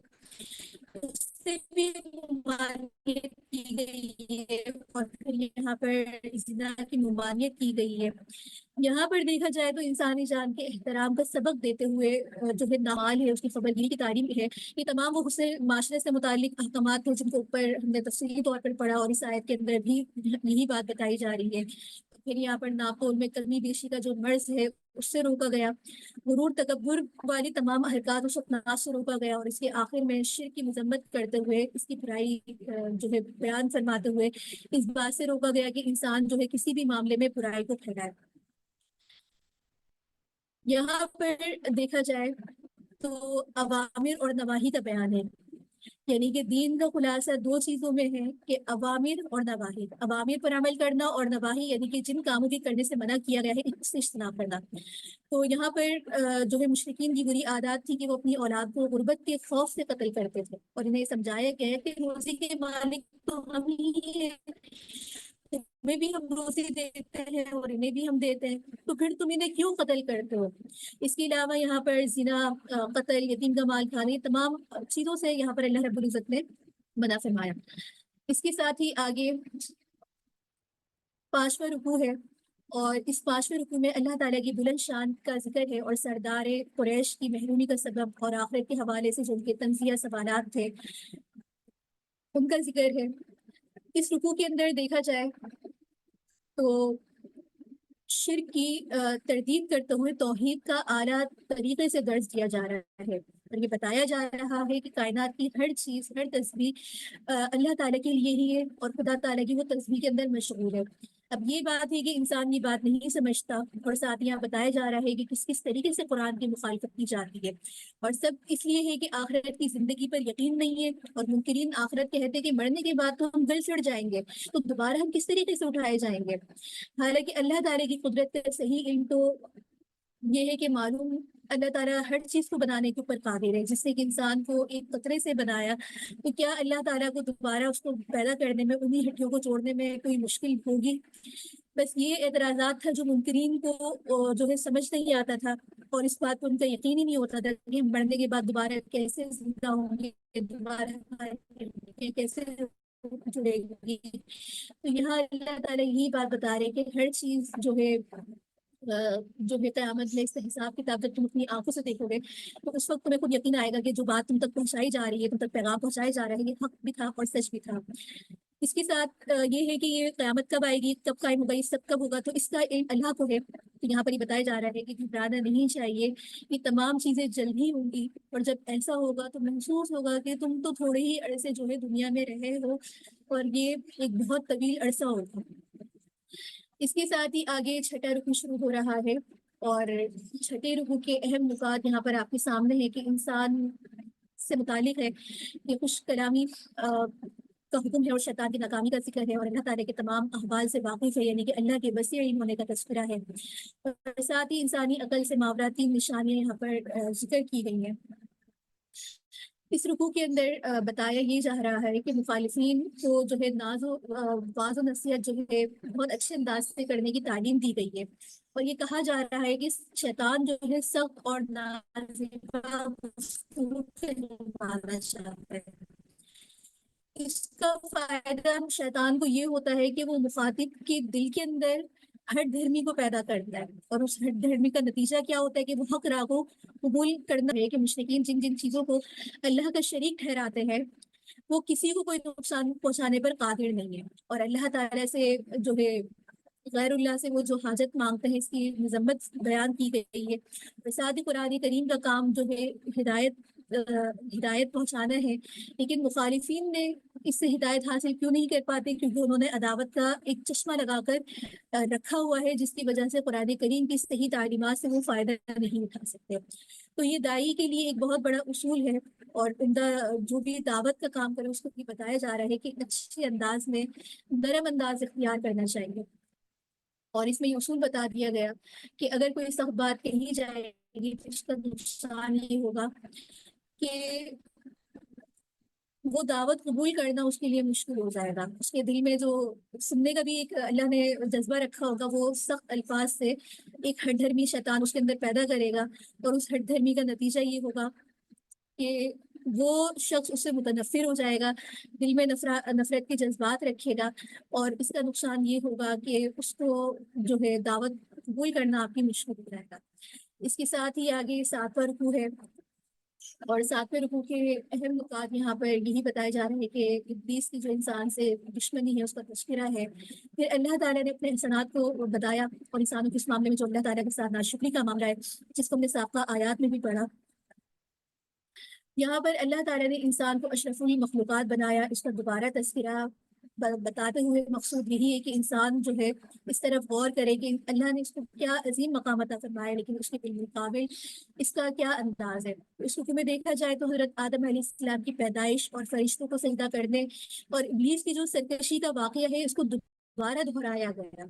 اس سے بھی ممانعت کی گئی ہے، اور پھر یہاں پر زنا کی ممانعت کی گئی ہے۔ یہاں پر دیکھا جائے تو انسانی جان کے احترام کا سبق دیتے ہوئے جو ہے نمال ہے، اس کی خبرگیری کی تعلیم ہے، یہ تمام وہ حسن معاشرے سے متعلق احکامات ہیں جن کے اوپر ہم نے تفصیلی طور پر پڑھا، اور اس آیت کے اندر بھی یہی بات بتائی جا رہی ہے۔ پھر یہاں پر ناپتول میں کمی بیشی کا جو مرض ہے اس سے روکا گیا، غرور تکبر والی تمام حرکات و شکناس سے روکا گیا، اور اس کے آخر میں شرک کی مذمت کرتے ہوئے اس کی برائی جو ہے بیان فرماتے ہوئے اس بات سے روکا گیا کہ انسان جو ہے کسی بھی معاملے میں برائی کو پھیلائے۔ یہاں پر دیکھا جائے تو اوامر اور نواہی کا بیان ہے، یعنی کہ دین کا خلاصہ 2 چیزوں میں ہے کہ اوامر اور نواہی، اوامر پر عمل کرنا، اور نواہی یعنی کہ جن کاموں کے کرنے سے منع کیا گیا ہے اس سے اجتناب کرنا۔ تو یہاں پر جو ہے مشرکین کی بری عادات تھی کہ وہ اپنی اولاد کو غربت کے خوف سے قتل کرتے تھے، اور انہیں سمجھایا گیا کہ روزی کے مالک تو ہم ہی ہیں، تمہیں بھی ہم روزی دیتے ہیں اور انہیں بھی ہم دیتے ہیں، تو پھر تم انہیں کیوں قتل کرتے ہو؟ اس کے علاوہ یہاں پر زنا، قتل، یتیم کا مال کھانے، تمام چیزوں سے یہاں پر اللہ رب العزت نے منع فرمایا۔ اس کے ساتھ ہی آگے 5واں رکوع ہے، اور اس 5ویں رکوع میں اللہ تعالیٰ کی بلند شان کا ذکر ہے، اور سردار قریش کی محرومی کا سبب اور آخرت کے حوالے سے جو ان کے تنزیہ سوالات تھے ان کا ذکر ہے۔ اس رکوع کے اندر دیکھا جائے تو شرک کی تردید کرتے ہوئے توحید کا اعلیٰ طریقے سے درس دیا جا رہا ہے، اور یہ بتایا جا رہا ہے کہ کائنات کی ہر چیز، ہر تسبیح اللہ تعالیٰ کے لیے ہی ہے، اور خدا تعالیٰ کی وہ تسبیح کے اندر مشغول ہے۔ اب یہ بات ہے کہ انسان یہ بات نہیں سمجھتا، اور ساتھ یہاں بتایا جا رہا ہے کہ کس طریقے سے قرآن کی مخالفت کی جاتی ہے، اور سب اس لیے ہے کہ آخرت کی زندگی پر یقین نہیں ہے، اور منکرین آخرت کہتے ہیں کہ مرنے کے بعد تو ہم گل چڑھ جائیں گے، تو دوبارہ ہم کس طریقے سے اٹھائے جائیں گے؟ حالانکہ اللہ تعالیٰ کی قدرت کا صحیح علم تو یہ ہے کہ معلوم اللہ تعالیٰ ہر چیز کو بنانے کے اوپر قادر ہے، جس نے کہ انسان کو ایک قطرے سے بنایا، تو کیا اللہ تعالیٰ کو دوبارہ اس کو پیدا کرنے میں، انہی ہڈیوں کو جوڑنے میں کوئی مشکل ہوگی؟ بس یہ اعتراضات تھا جو منکرین کو جو ہے سمجھ نہیں آتا تھا، اور اس بات پر ان کا یقین ہی نہیں ہوتا تھا کہ ہم مرنے کے بعد دوبارہ کیسے زندہ ہوں گے، دوبارہ ہماری ہڈیاں کیسے جڑے گی۔ تو یہاں اللہ تعالیٰ یہی بات بتا رہے کہ ہر چیز جو ہے قیامت میں اس کا حساب کتاب جب تم اپنی آنکھوں سے دیکھو گے، تو اس وقت تمہیں خود یقین آئے گا کہ جو بات تم تک پہنچائی جا رہی ہے، تم تک پیغام پہنچایا جا رہا ہے، یہ حق بھی تھا اور سچ بھی تھا۔ اس کے ساتھ یہ ہے کہ یہ قیامت کب آئے گی، کب قائم ہوگا، یہ سب کب ہوگا، تو اس کا علم اللہ کو ہے۔ تو یہاں پر یہ بتایا جا رہا ہے کہ گھبرانا نہیں چاہیے، یہ تمام چیزیں جلد ہی ہوں گی، اور جب ایسا ہوگا تو محسوس ہوگا کہ تم تو تھوڑے ہی عرصے جو ہے دنیا میں رہے ہو، اور یہ ایک بہت طویل عرصہ ہوگا۔ اس کے ساتھ ہی آگے چھٹا رکوع شروع ہو رہا ہے، اور چھٹے رکوع کے اہم نکات یہاں پر آپ کے سامنے ہے کہ انسان سے متعلق ہے کہ خوش کلامی کا حکم ہے، اور شیطان کی ناکامی کا ذکر ہے، اور اللہ تعالیٰ کے تمام احوال سے واقف ہے، یعنی کہ اللہ کے وسیع علم ہونے کا تذکرہ ہے، اور ساتھ ہی انسانی عقل سے ماورا تین نشانیاں یہاں پر ذکر کی گئی ہیں۔ اس رکوع کے اندر بتایا یہ جا رہا ہے کہ مخالفین کو جو ہے واض و نصیحت جو ہے بہت اچھے انداز سے کرنے کی تعلیم دی گئی ہے، اور یہ کہا جا رہا ہے کہ شیطان جو ہے سخت اور نازیبا اسلوب سے نبھانا چاہتا ہے۔ اس کا فائدہ شیطان کو یہ ہوتا ہے کہ وہ مخاطب کے دل کے اندر ہر دھرمی کو پیدا کرتا ہے، اور اس ہر دھرمی کا نتیجہ کیا ہوتا ہے کہ وہ حق راہ کو قبول کرنا ہے، کہ مشرکین جن جن چیزوں کو اللہ کا شریک ٹھہراتے ہیں وہ کسی کو کوئی نقصان پہنچانے پر قادر نہیں ہے، اور اللہ تعالیٰ سے جو ہے غیر اللہ سے وہ جو حاجت مانگتے ہیں، اس کی مذمت بیان کی گئی ہے۔ اور ساتھ ہی قرآن کریم کا کام جو ہے ہدایت پہنچانا ہے، لیکن مخالفین نے اس سے ہدایت حاصل کیوں نہیں کر پاتے؟ کیونکہ انہوں نے عداوت کا ایک چشمہ لگا کر رکھا ہوا ہے، جس کی وجہ سے قرآن کریم کی صحیح تعلیمات سے وہ فائدہ نہیں اٹھا سکتے۔ تو یہ داعی کے لیے ایک بہت بڑا اصول ہے، اور عمدہ جو بھی دعوت کا کام کرے اس کو بھی بتایا جا رہا ہے کہ اچھے انداز میں نرم انداز اختیار کرنا چاہیے، اور اس میں یہ اصول بتا دیا گیا کہ اگر کوئی سخت بات کہی جائے گی تو اس کا نقصان یہ ہوگا کہ وہ دعوت قبول کرنا اس کے لیے مشکل ہو جائے گا، اس کے دل میں جو سننے کا بھی ایک اللہ نے جذبہ رکھا ہوگا، وہ سخت الفاظ سے ایک ہر دھرمی شیطان اس کے اندر پیدا کرے گا، اور اس ہر دھرمی کا نتیجہ یہ ہوگا کہ وہ شخص اس سے متنفر ہو جائے گا، دل میں نفرت کے جذبات رکھے گا، اور اس کا نقصان یہ ہوگا کہ اس کو جو ہے دعوت قبول کرنا آپ کی مشکل ہو جائے گا۔ اس کے ساتھ ہی آگے ساتواں رکوع ہے، اور ساتویں رکوع کے اہم نکات یہاں پر یہی بتائے جا رہے ہیں کہ ابلیس کی جو انسان سے دشمنی ہے اس کا تذکرہ ہے، پھر اللہ تعالیٰ نے اپنے احسانات کو بتایا، اور انسانوں کے اس معاملے میں جو اللہ تعالیٰ کے ساتھ ناشکری کا معاملہ ہے جس کو ہم نے سابقہ آیات میں بھی پڑھا، یہاں پر اللہ تعالیٰ نے انسان کو اشرف المخلوقات بنایا، اس کا دوبارہ تذکرہ بتاتے ہوئے مقصود یہی ہے کہ انسان جو ہے اس طرف غور کرے کہ اللہ نے اس کو کیا عظیم مقام عطا فرمایا، لیکن اس کے بالمقابل اس کا کیا انداز ہے۔ اس رکوع میں دیکھا جائے تو حضرت آدم علیہ السلام کی پیدائش اور فرشتوں کو سجدہ کرنے اور ابلیس کی جو سرکشی کا واقعہ ہے اس کو دوبارہ دہرایا گیا،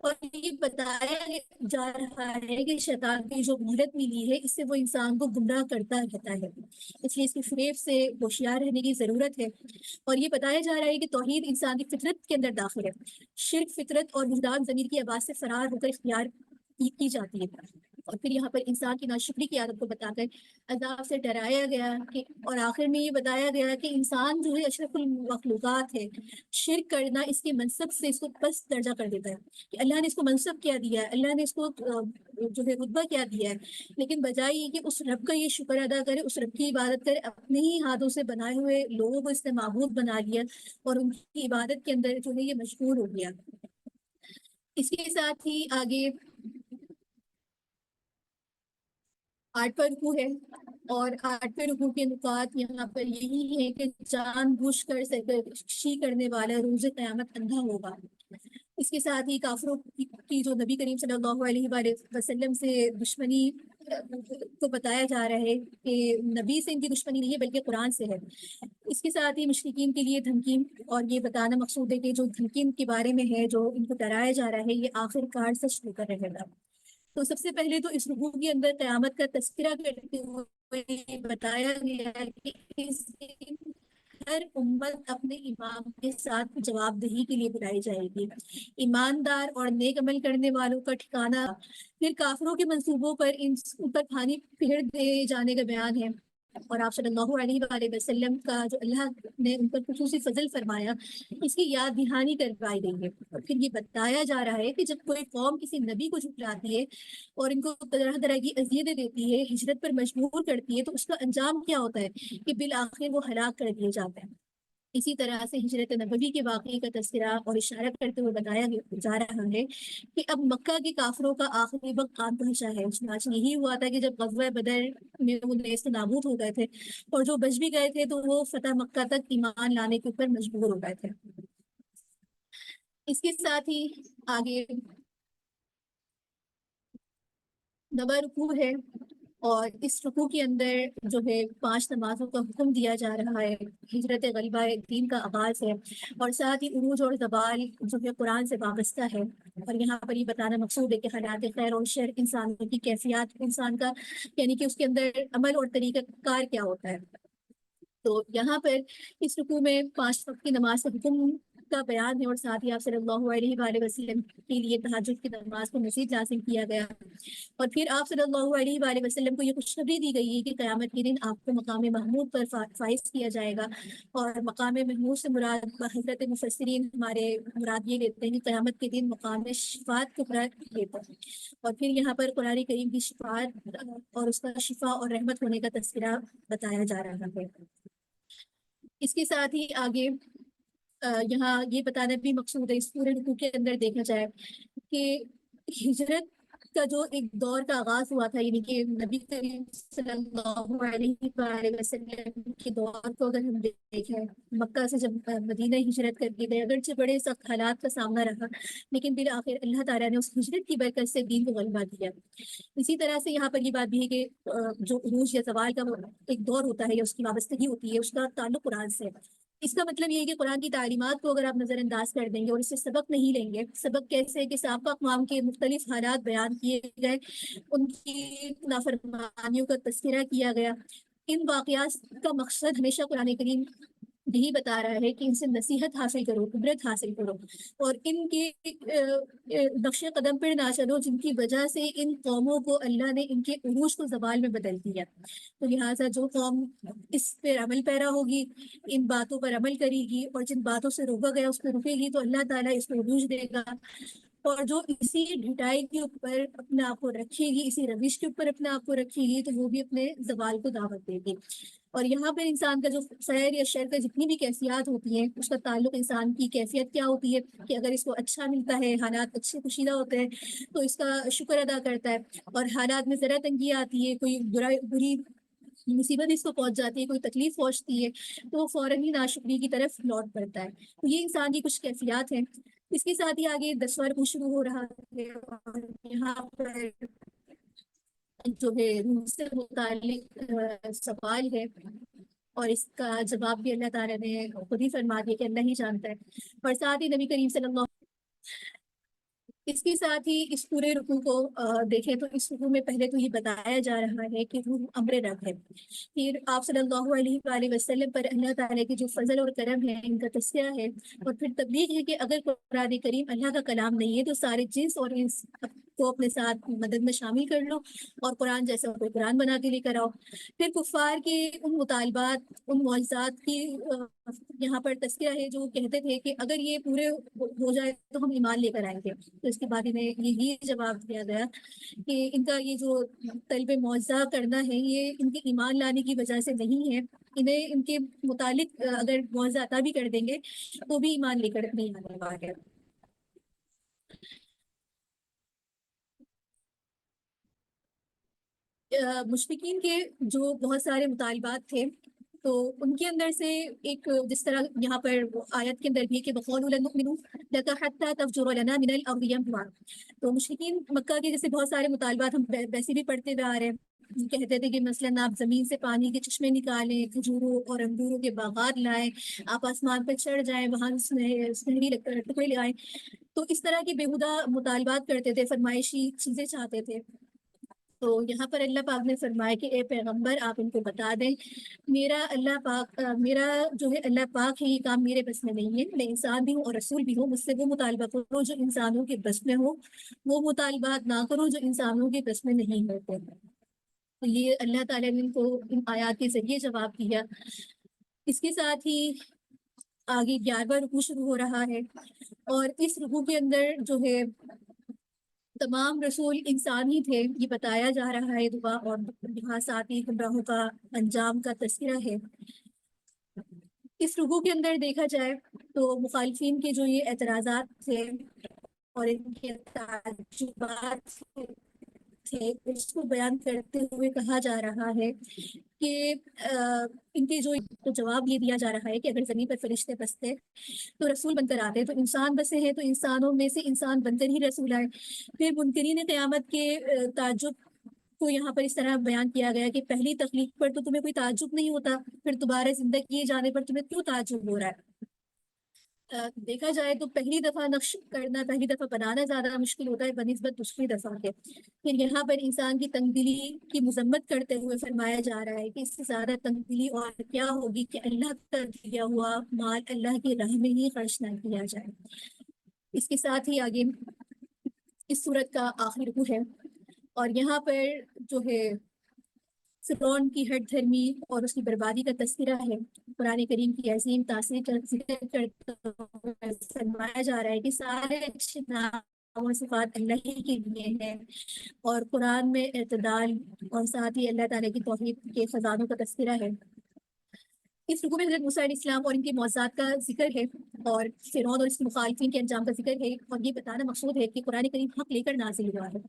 اور یہ بتایا جا رہا ہے کہ شیطان کی جو مہلت ملی ہے اس سے وہ انسان کو گمراہ کرتا رہتا ہے، اس لیے اس کی فریب سے ہوشیار رہنے کی ضرورت ہے، اور یہ بتایا جا رہا ہے کہ توحید انسان کی فطرت کے اندر داخل ہے، شرک فطرت اور وجدان ضمیر کی آواز سے فرار ہو کر اختیار کی جاتی ہے، اور پھر یہاں پر انسان کی ناشکری کی عادت کو بتا کر عذاب سے ڈرایا گیا کہ، اور آخر میں یہ بتایا گیا کہ انسان جو ہے اشرف المخلوقات ہے، شرک کرنا اس کے منصب سے اس کو پست درجہ کر دیتا ہے، کہ اللہ نے اس کو منصب کیا دیا ہے، اللہ نے اس کو جو ہے رتبہ کیا دیا ہے، لیکن بجائے یہ کہ اس رب کا یہ شکر ادا کرے، اس رب کی عبادت کرے، اپنے ہی ہاتھوں سے بنائے ہوئے لوگوں کو اس نے معبود بنا لیا، اور ان کی عبادت کے اندر جو ہے یہ مشغول ہو گیا۔ اس کے ساتھ ہی آگے 8واں رکوع ہے، اور 8ویں رکوع کے نکات یہاں پر یہی ہے کہ جان بوجھ کر سرکشی کرنے والا روز قیامت اندھا ہوگا، اس کے ساتھ ہی کافروں کی جو نبی کریم صلی اللہ علیہ وآلہ وسلم سے دشمنی کو بتایا جا رہا ہے کہ نبی سے ان کی دشمنی نہیں ہے بلکہ قرآن سے ہے۔ اس کے ساتھ ہی مشرکین کے لیے دھمکی، اور یہ بتانا مقصود ہے کہ جو دھمکی ان کے بارے میں ہے، جو ان کو ڈرایا جا رہا ہے، یہ آخر کار سچ ہو کر رہے گا۔ تو سب سے پہلے تو اس رکوع کے اندر قیامت کا تذکرہ کرتے ہوئے بتایا گیا ہے کہ اس دن ہر امت اپنے امام کے ساتھ جواب دہی کے لیے بلائی جائے گی۔ ایماندار اور نیک عمل کرنے والوں کا ٹھکانہ، پھر کافروں کے منصوبوں پر ان پر پھانی پھیر دے جانے کا بیان ہے، اور آپ صلی اللہ علیہ وآلہ وسلم کا جو اللہ نے ان پر خصوصی فضل فرمایا، اس کی یاد دہانی کروائی گئی ہے۔ اور پھر یہ بتایا جا رہا ہے کہ جب کوئی قوم کسی نبی کو جھٹلاتی ہے اور ان کو طرح طرح کی اذیتیں دیتی ہے، ہجرت پر مجبور کرتی ہے، تو اس کا انجام کیا ہوتا ہے کہ بالآخر وہ ہلاک کر دیے جاتے ہیں۔ اسی طرح سے ہجرت نبوی کے واقعے کا تذکرہ اور اشارہ کرتے ہوئے بتایا جا رہا ہے کہ اب مکہ کے کافروں کا آخری وقت آن پہنچا ہے۔ چنانچہ یہی ہوا تھا کہ جب غزوہ بدر میں وہ نیست و نابود ہو گئے تھے، اور جو بچ بھی گئے تھے تو وہ فتح مکہ تک ایمان لانے کے اوپر مجبور ہو گئے تھے۔ اس کے ساتھ ہی آگے نواں رکوع ہے، اور اس رکوع کے اندر جو ہے 5 نمازوں کا حکم دیا جا رہا ہے۔ ہجرت غلبہ دین کا آغاز ہے، اور ساتھ ہی عروج اور زوال جو ہے قرآن سے وابستہ ہے۔ اور یہاں پر یہ بتانا مقصود ہے کہ حالات خیر اور شر انسانوں کی کیفیات، انسان کا یعنی کہ اس کے اندر عمل اور طریقہ کار کیا ہوتا ہے۔ تو یہاں پر اس رکوع میں 5 وقت کی نماز کا حکم کا بیان ہے، اور ساتھ ہی آپ صلی اللہ علیہ وآلہ وسلم کے لیے تہجد کی نماز کو مزید لازم کیا گیا، اور پھر آپ صلی اللہ علیہ وآلہ وسلم کو یہ خوشخبری دی گئی ہے کہ قیامت کے دن آپ کو مقام محمود پر فائز کیا جائے گا۔ اور مقام محمود سے مراد حضرت مفسرین ہمارے مراد یہ لیتے ہیں کہ قیامت کے دن مقام شفاعت کو مراد لیتا ہے۔ اور پھر یہاں پر قرآن کریم کی شفاعت اور اس کا شفا اور رحمت ہونے کا تذکرہ بتایا جا رہا ہے۔ اس کے ساتھ ہی آگے یہااں یہ بتانا بھی مقصود ہے اس پورے رکوع کے اندر دیکھا جائے کہ ہجرت کا جو ایک دور کا آغاز ہوا تھا، یعنی کہ نبی کریم صلی اللہ علیہ وآلہ وسلم کے دور کو اگر ہم دیکھیں، مکہ سے جب مدینہ ہجرت کر کے گئے، اگرچہ بڑے سخت حالات کا سامنا رہا، لیکن بالآخر اللہ تعالیٰ نے اس ہجرت کی برکت سے دین کو غلبہ دیا۔ اسی طرح سے یہاں پر یہ بات بھی ہے کہ جو عروج یا زوال کا ایک دور ہوتا ہے یا اس کی وابستگی ہوتی ہے، اس کا تعلق قرآن سے ہے۔ اس کا مطلب یہ ہے کہ قرآن کی تعلیمات کو اگر آپ نظر انداز کر دیں گے اور اس سے سبق نہیں لیں گے، سبق کیسے کہ سابقہ اقوام کے مختلف حالات بیان کیے گئے، ان کی نافرمانیوں کا تذکرہ کیا گیا۔ ان واقعات کا مقصد ہمیشہ قرآن کریم یہی بتا رہا ہے کہ ان سے نصیحت حاصل کرو، عبرت حاصل کرو، اور ان کے نقش قدم پر نہ چلو جن کی وجہ سے ان قوموں کو اللہ نے ان کے عروج کو زوال میں بدل دیا۔ تو لہٰذا جو قوم اس پہ عمل پیرا ہوگی، ان باتوں پر عمل کرے گی، اور جن باتوں سے روکا گیا اس پہ رکے گی، تو اللہ تعالیٰ اس کو عروج دے گا۔ اور جو اسی ڈھٹائی کے اوپر اپنے آپ کو رکھے گی، اسی روش کے اوپر اپنے آپ کو رکھے گی، تو وہ بھی اپنے زوال کو دعوت دے گی۔ اور یہاں پر انسان کا جو خیر یا شر کا جتنی بھی کیفیات ہوتی ہیں، اس کا تعلق انسان کی کیفیت کیا ہوتی ہے کہ اگر اس کو اچھا ملتا ہے، حالات اچھے کشیدہ ہوتے ہیں، تو اس کا شکر ادا کرتا ہے، اور حالات میں ذرا تنگی آتی ہے، کوئی بری مصیبت اس کو پہنچ جاتی ہے، کوئی تکلیف پہنچتی ہے، تو وہ فوراً ہی ناشکری کی طرف لوٹ پڑتا ہے۔ تو یہ انسان کی کچھ کیفیات ہیں۔ اس کے ساتھ ہی آگے 10واں رکوع شروع ہو رہا ہے، اور یہاں پر جو ہے روح سے متعلق سوال ہے، اور اس کا جواب بھی اللہ تعالیٰ نے خود ہی فرما دیا کہ اللہ ہی جانتا ہے۔ اور ساتھ ہی نبی کریم صلی اللہ، اس کے ساتھ ہی اس پورے رکوع کو دیکھیں تو اس رکوع میں پہلے تو یہ بتایا جا رہا ہے کہ روح امر رب ہے۔ پھر آپ صلی اللہ علیہ وآلہ وسلم پر اللہ تعالیٰ کے جو فضل اور کرم ہے، ان کا تذکرہ ہے، اور پھر تبلیغ ہے کہ اگر قرآن کریم اللہ کا کلام نہیں ہے تو سارے جنس اور انس کو اپنے ساتھ مدد میں شامل کر لو، اور قرآن جیسا کوئی قرآن بنا کے لے کر آؤ۔ پھر کفار کے ان مطالبات، ان معجزات کی یہاں پر تذکرہ ہے، جو کہتے تھے کہ اگر یہ پورے ہو جائے تو ہم ایمان لے کر آئیں گے۔ تو اس کے بعد انہیں یہی جواب دیا گیا کہ ان کا یہ جو طلب معجزہ کرنا ہے، یہ ان کے ایمان لانے کی وجہ سے نہیں ہے، انہیں ان کے متعلق اگر معجزہ عطا بھی کر دیں گے تو بھی ایمان لے کر نہیں آنے والے۔ مشرکین کے جو بہت سارے مطالبات تھے، تو ان کے اندر سے ایک جس طرح یہاں پر آیت کے اندر بھی کہ وَقَالُوا لَن نُؤْمِنَ لَكَ حَتَّىٰ تَفْجُرَ لَنَا مِنَ الْأَرْضِ يَنبُوعًا، تو مشرکین مکہ کے جیسے بہت سارے مطالبات ہم ویسے بھی پڑھتے ہوئے آ رہے ہیں، کہتے تھے کہ مثلاً آپ زمین سے پانی کے چشمے نکالیں، کھجوروں اور انگوروں کے باغات لائیں، آپ آسمان پر چڑھ جائیں، وہاں سنہری ٹکڑے لے آئیں، تو اس طرح کی بیہودہ مطالبات کرتے تھے، فرمائشی چیزیں چاہتے تھے۔ تو یہاں پر اللہ پاک نے فرمایا کہ اے پیغمبر آپ ان کو بتا دیں میرا جو ہے اللہ پاک ہے، یہ کام میرے بس میں نہیں ہے، میں انسان بھی ہوں اور رسول بھی ہوں، مجھ سے وہ مطالبہ کرو جو انسانوں کے بس میں ہو، وہ مطالبات نہ کرو جو انسانوں کے بس میں نہیں ہوتے۔ تو یہ اللہ تعالیٰ نے ان کو ان آیات کے ذریعے جواب دیا۔ اس کے ساتھ ہی آگے 11واں رکوع شروع ہو رہا ہے، اور اس رکوع کے اندر جو ہے تمام رسول انسان ہی تھے، یہ بتایا جا رہا ہے دعا، اور یہاں ساتھ ہی گمراہوں کا انجام کا تذکرہ ہے۔ اس رکوع کے اندر دیکھا جائے تو مخالفین کے جو یہ اعتراضات تھے اور ان کے تعجبات تھے، اس کو بیان کرتے ہوئے کہا جا رہا ہے کہ ان کے جو جواب یہ دیا جا رہا ہے کہ اگر زمین پر فرشتے بستے تو رسول بن کر آتے، تو انسان بسے ہیں تو انسانوں میں سے انسان بن کر ہی رسول آئے۔ پھر منکرین قیامت کے تعجب کو یہاں پر اس طرح بیان کیا گیا کہ پہلی تخلیق پر تو تمہیں کوئی تعجب نہیں ہوتا، پھر دوبارہ زندہ کیے جانے پر تمہیں کیوں تعجب ہو رہا ہے؟ دیکھا جائے تو پہلی دفعہ نقش کرنا، پہلی دفعہ بنانا زیادہ مشکل ہوتا ہے بنسبت دوسری دفعہ کے۔ پھر یہاں پر انسان کی تنگ دلی کی مذمت کرتے ہوئے فرمایا جا رہا ہے کہ اس سے زیادہ تنگ دلی اور کیا ہوگی کہ اللہ کا دیا ہوا مال اللہ کی راہ میں ہی خرچ نہ کیا جائے۔ اس کے ساتھ ہی آگے اس صورت کا آخری رکوع ہے، اور یہاں پر جو ہے فرعون کی ہٹ دھرمی اور اس کی بربادی کا تذکرہ ہے۔ قرآن کریم کی عظیم تاثیر کا ذکر کرتے ہوئے فرمایا جا رہا ہے کہ سارے اچھے نام و صفات اللہ ہی کے لیے ہیں، اور قرآن میں اعتدال اور ساتھ ہی اللہ تعالیٰ کی توحید کے خزانوں کا تذکرہ ہے۔ اس رکوع میں حضرت موسیٰ علیہ السلام اور ان کے معجزات کا ذکر ہے، اور فرعون اور اس کے مخالفین کے انجام کا ذکر ہے، اور یہ بتانا مقصود ہے کہ قرآن کریم حق لے کر نازل ہوا ہے،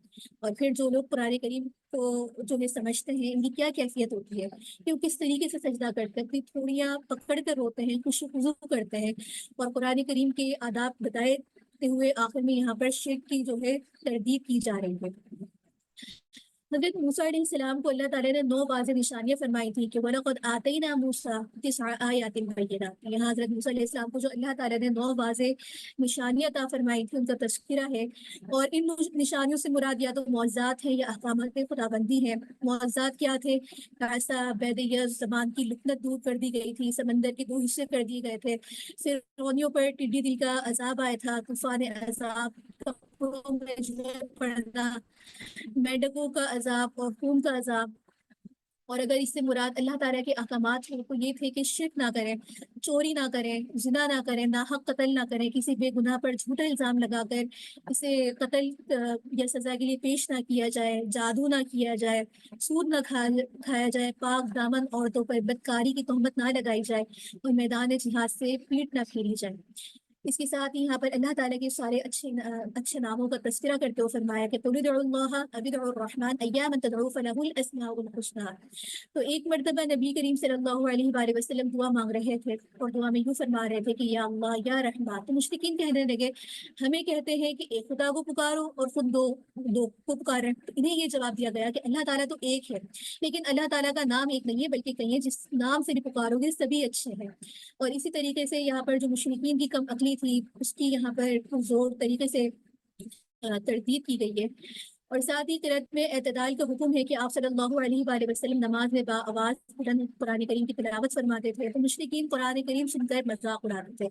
اور پھر جو لوگ قرآن کریم کو جو ہے سمجھتے ہیں ان کی کیا کیفیت ہوتی ہے کہ وہ کس طریقے سے سجدہ کرتے ہیں، اپنی تھوڑیاں پکڑ کر روتے ہیں، خضوع کرتے ہیں، اور قرآن کریم کے آداب بتائے ہوئے آخر میں یہاں پر شرک کی جو ہے تردید کی جا رہی ہے۔ حضرت موسیٰ علیہ السلام کو اللہ تعالیٰ نے 9 واضح نشانیاں فرمائی تھیں کہ وَلَقَدْ آتَيْنَا مُوسَىٰ 9 آیَاتٍ بَيِّنَاتٍ، یہاں حضرت موسیٰ علیہ السلام کو جو اللہ تعالیٰ نے 9 واضح نشانیاں عطا فرمائی تھیں ان کا تذکرہ ہے، اور ان نشانیوں سے مراد یا تو معجزات ہیں یا احکامات خداوندی ہیں۔ معجزات کیا تھے؟ عیسیٰ بیدیہ زبان کی لکنت دور کر دی گئی تھی، سمندر کے 2 حصے کر دیے گئے تھے، فرعونیوں پر ٹڈی دل کا عذاب آیا تھا، طوفان عذاب، کپڑوں میں جوئیں پڑنا، میڈکوں کا عذاب اور خون کا عذاب۔ اور اگر اس سے مراد اللہ تعالیٰ کے احکامات ہیں تو یہ تھے کہ شرک نہ کریں، چوری نہ کریں، زنا نہ کریں، ناحق قتل نہ کریں، کسی بے گناہ پر جھوٹا الزام لگا کر اسے قتل یا سزا کے لیے پیش نہ کیا جائے، جادو نہ کیا جائے، سود نہ کھایا جائے، پاک دامن عورتوں پر بدکاری کی تہمت نہ لگائی جائے، اور میدان جہاد سے پیٹ نہ پھیری جائے۔ اس کے ساتھ ہی یہاں پر اللہ تعالیٰ کے سارے اچھے ناموں کا تذکرہ کرتے ہوئے فرمایا کہ قُلِ ادْعُوا اللَّهَ أَوِ ادْعُوا الرَّحْمَٰنَ أَيَّامًا تَدْعُوا فَلَهُ الْأَسْمَاءُ الْحُسْنَىٰ۔ تو ایک مرتبہ نبی کریم صلی اللہ علیہ وآلہ وسلم دعا مانگ رہے تھے، اور دعا میں یوں فرما رہے تھے کہ یا اللہ یا رحمان۔ تو مشرکین کہنے لگے ہمیں کہتے ہیں کہ ایک خدا کو پکارو اور خود دو کو پکاریں، تو انہیں یہ جواب دیا گیا کہ اللہ تعالیٰ تو ایک ہے، لیکن اللہ تعالیٰ کا نام ایک نہیں ہے بلکہ کہیں جس نام سے بھی پکارو گے سبھی اچھے ہیں۔ اور اسی طریقے سے یہاں پر جو مشرکین کی کم عقلی تھی اس کی یہاں پر زور طریقے سے تردید کی گئی ہے۔ اور ساتھ ہی قرأت میں اعتدال کا حکم ہے کہ آپ صلی اللہ علیہ وآلہ وسلم نماز میں باآواز بلند قرآن کریم کی تلاوت فرماتے تھے، تو مشرکین قرآن کریم سن کر مذاق اڑاتے تھے۔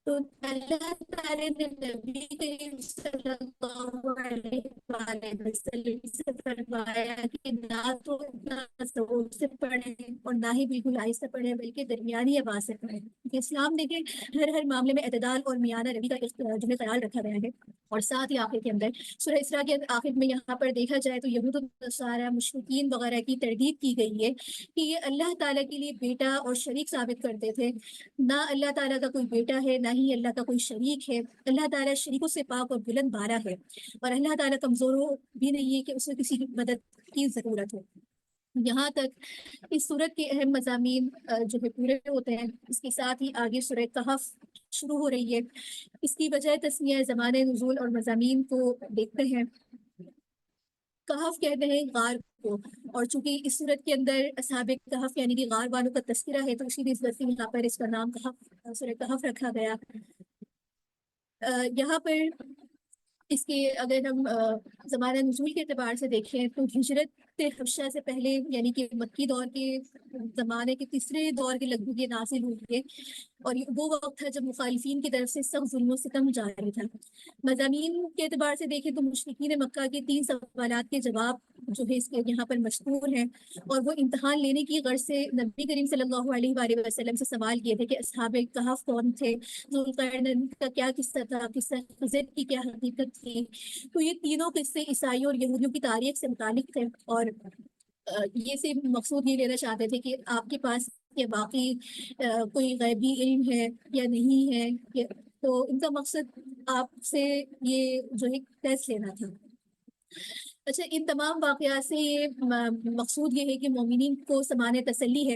تو اللہ تعالیٰ نے نبی کریم صلی اللہ علیہ وآلہ وسلم سے فرمایا کہ نہ تو اتنا زور سے پڑھیں اور نہ ہی بالکل آہستہ پڑھیں بلکہ درمیانی آواز سے پڑھیں۔ اسلام دیکھیں ہر معاملے میں اعتدال اور میانہ روی کا جو ہے خیال رکھا گیا ہے۔ اور ساتھ ہی آخر کے اندر سورہ اسراء کے آخر میں یہاں پر دیکھا جائے تو یہود و نصارہ مشرکین وغیرہ کی تردید کی گئی ہے کہ یہ اللہ تعالیٰ کے لیے بیٹا اور شریک ثابت کرتے تھے۔ نہ اللہ تعالیٰ کا کوئی بیٹا ہے نہ ہی اللہ کا کوئی شریک ہے، اللہ تعالیٰ شریکوں سے پاک اور بلند بالا ہے، اور اللہ تعالیٰ کمزور بھی نہیں ہے کہ اسے کسی کی مدد کی ضرورت ہو۔ یہاں تک اس صورت کے اہم مضامین جو ہے پورے ہوتے ہیں۔ اس کے ساتھ ہی آگے سورہ کہف شروع ہو رہی ہے۔ اس کی وجہ تسمیہ زمان نزول اور مضامین کو دیکھتے ہیں۔ کہف کہتے ہیں غار کو، اور چونکہ اس صورت کے اندر اصحاب کہف یعنی کہ غار والوں کا تذکرہ ہے، تو اسی نسبت سے یہاں پر اس کا نام کہف، سورہ کہف رکھا گیا۔ یہاں پر اس کے اگر ہم زمانہ نزول کے اعتبار سے دیکھیں تو ہجرت حبشہ سے پہلے یعنی کہ مکی دور کے زمانے کے تیسرے دور کے لگ بھگ یہ نازل ہوئی ہے، اور وہ وقت تھا جب مخالفین کی طرف سے سخت ظلم و ستم جاری تھا۔ مضامین کے اعتبار سے دیکھیں تو مشرکین مکہ کے 3 سوالات کے جواب جو ہے اس کے یہاں پر مشہور ہیں، اور وہ امتحان لینے کی غرض سے نبی کریم صلی اللہ علیہ وآلہ وسلم سے سوال کیے تھے کہ اصحاب کہف کون تھے، ذوالقرنین کا کیا قصہ تھا، قصہ خضر کی کیا حقیقت تھی۔ تو یہ تینوں قصے عیسائیوں اور یہودیوں کی تاریخ سے متعلق تھے، اور یہ سے مقصود یہ لینا چاہتے تھے کہ آپ کے پاس یہ باقی کوئی غیبی علم ہے یا نہیں ہے، تو ان کا مقصد آپ سے یہ جو ہے ٹیسٹ لینا تھا۔ اچھا، ان تمام واقعات سے یہ مقصود یہ ہے کہ مومنین کو سامان تسلی ہے،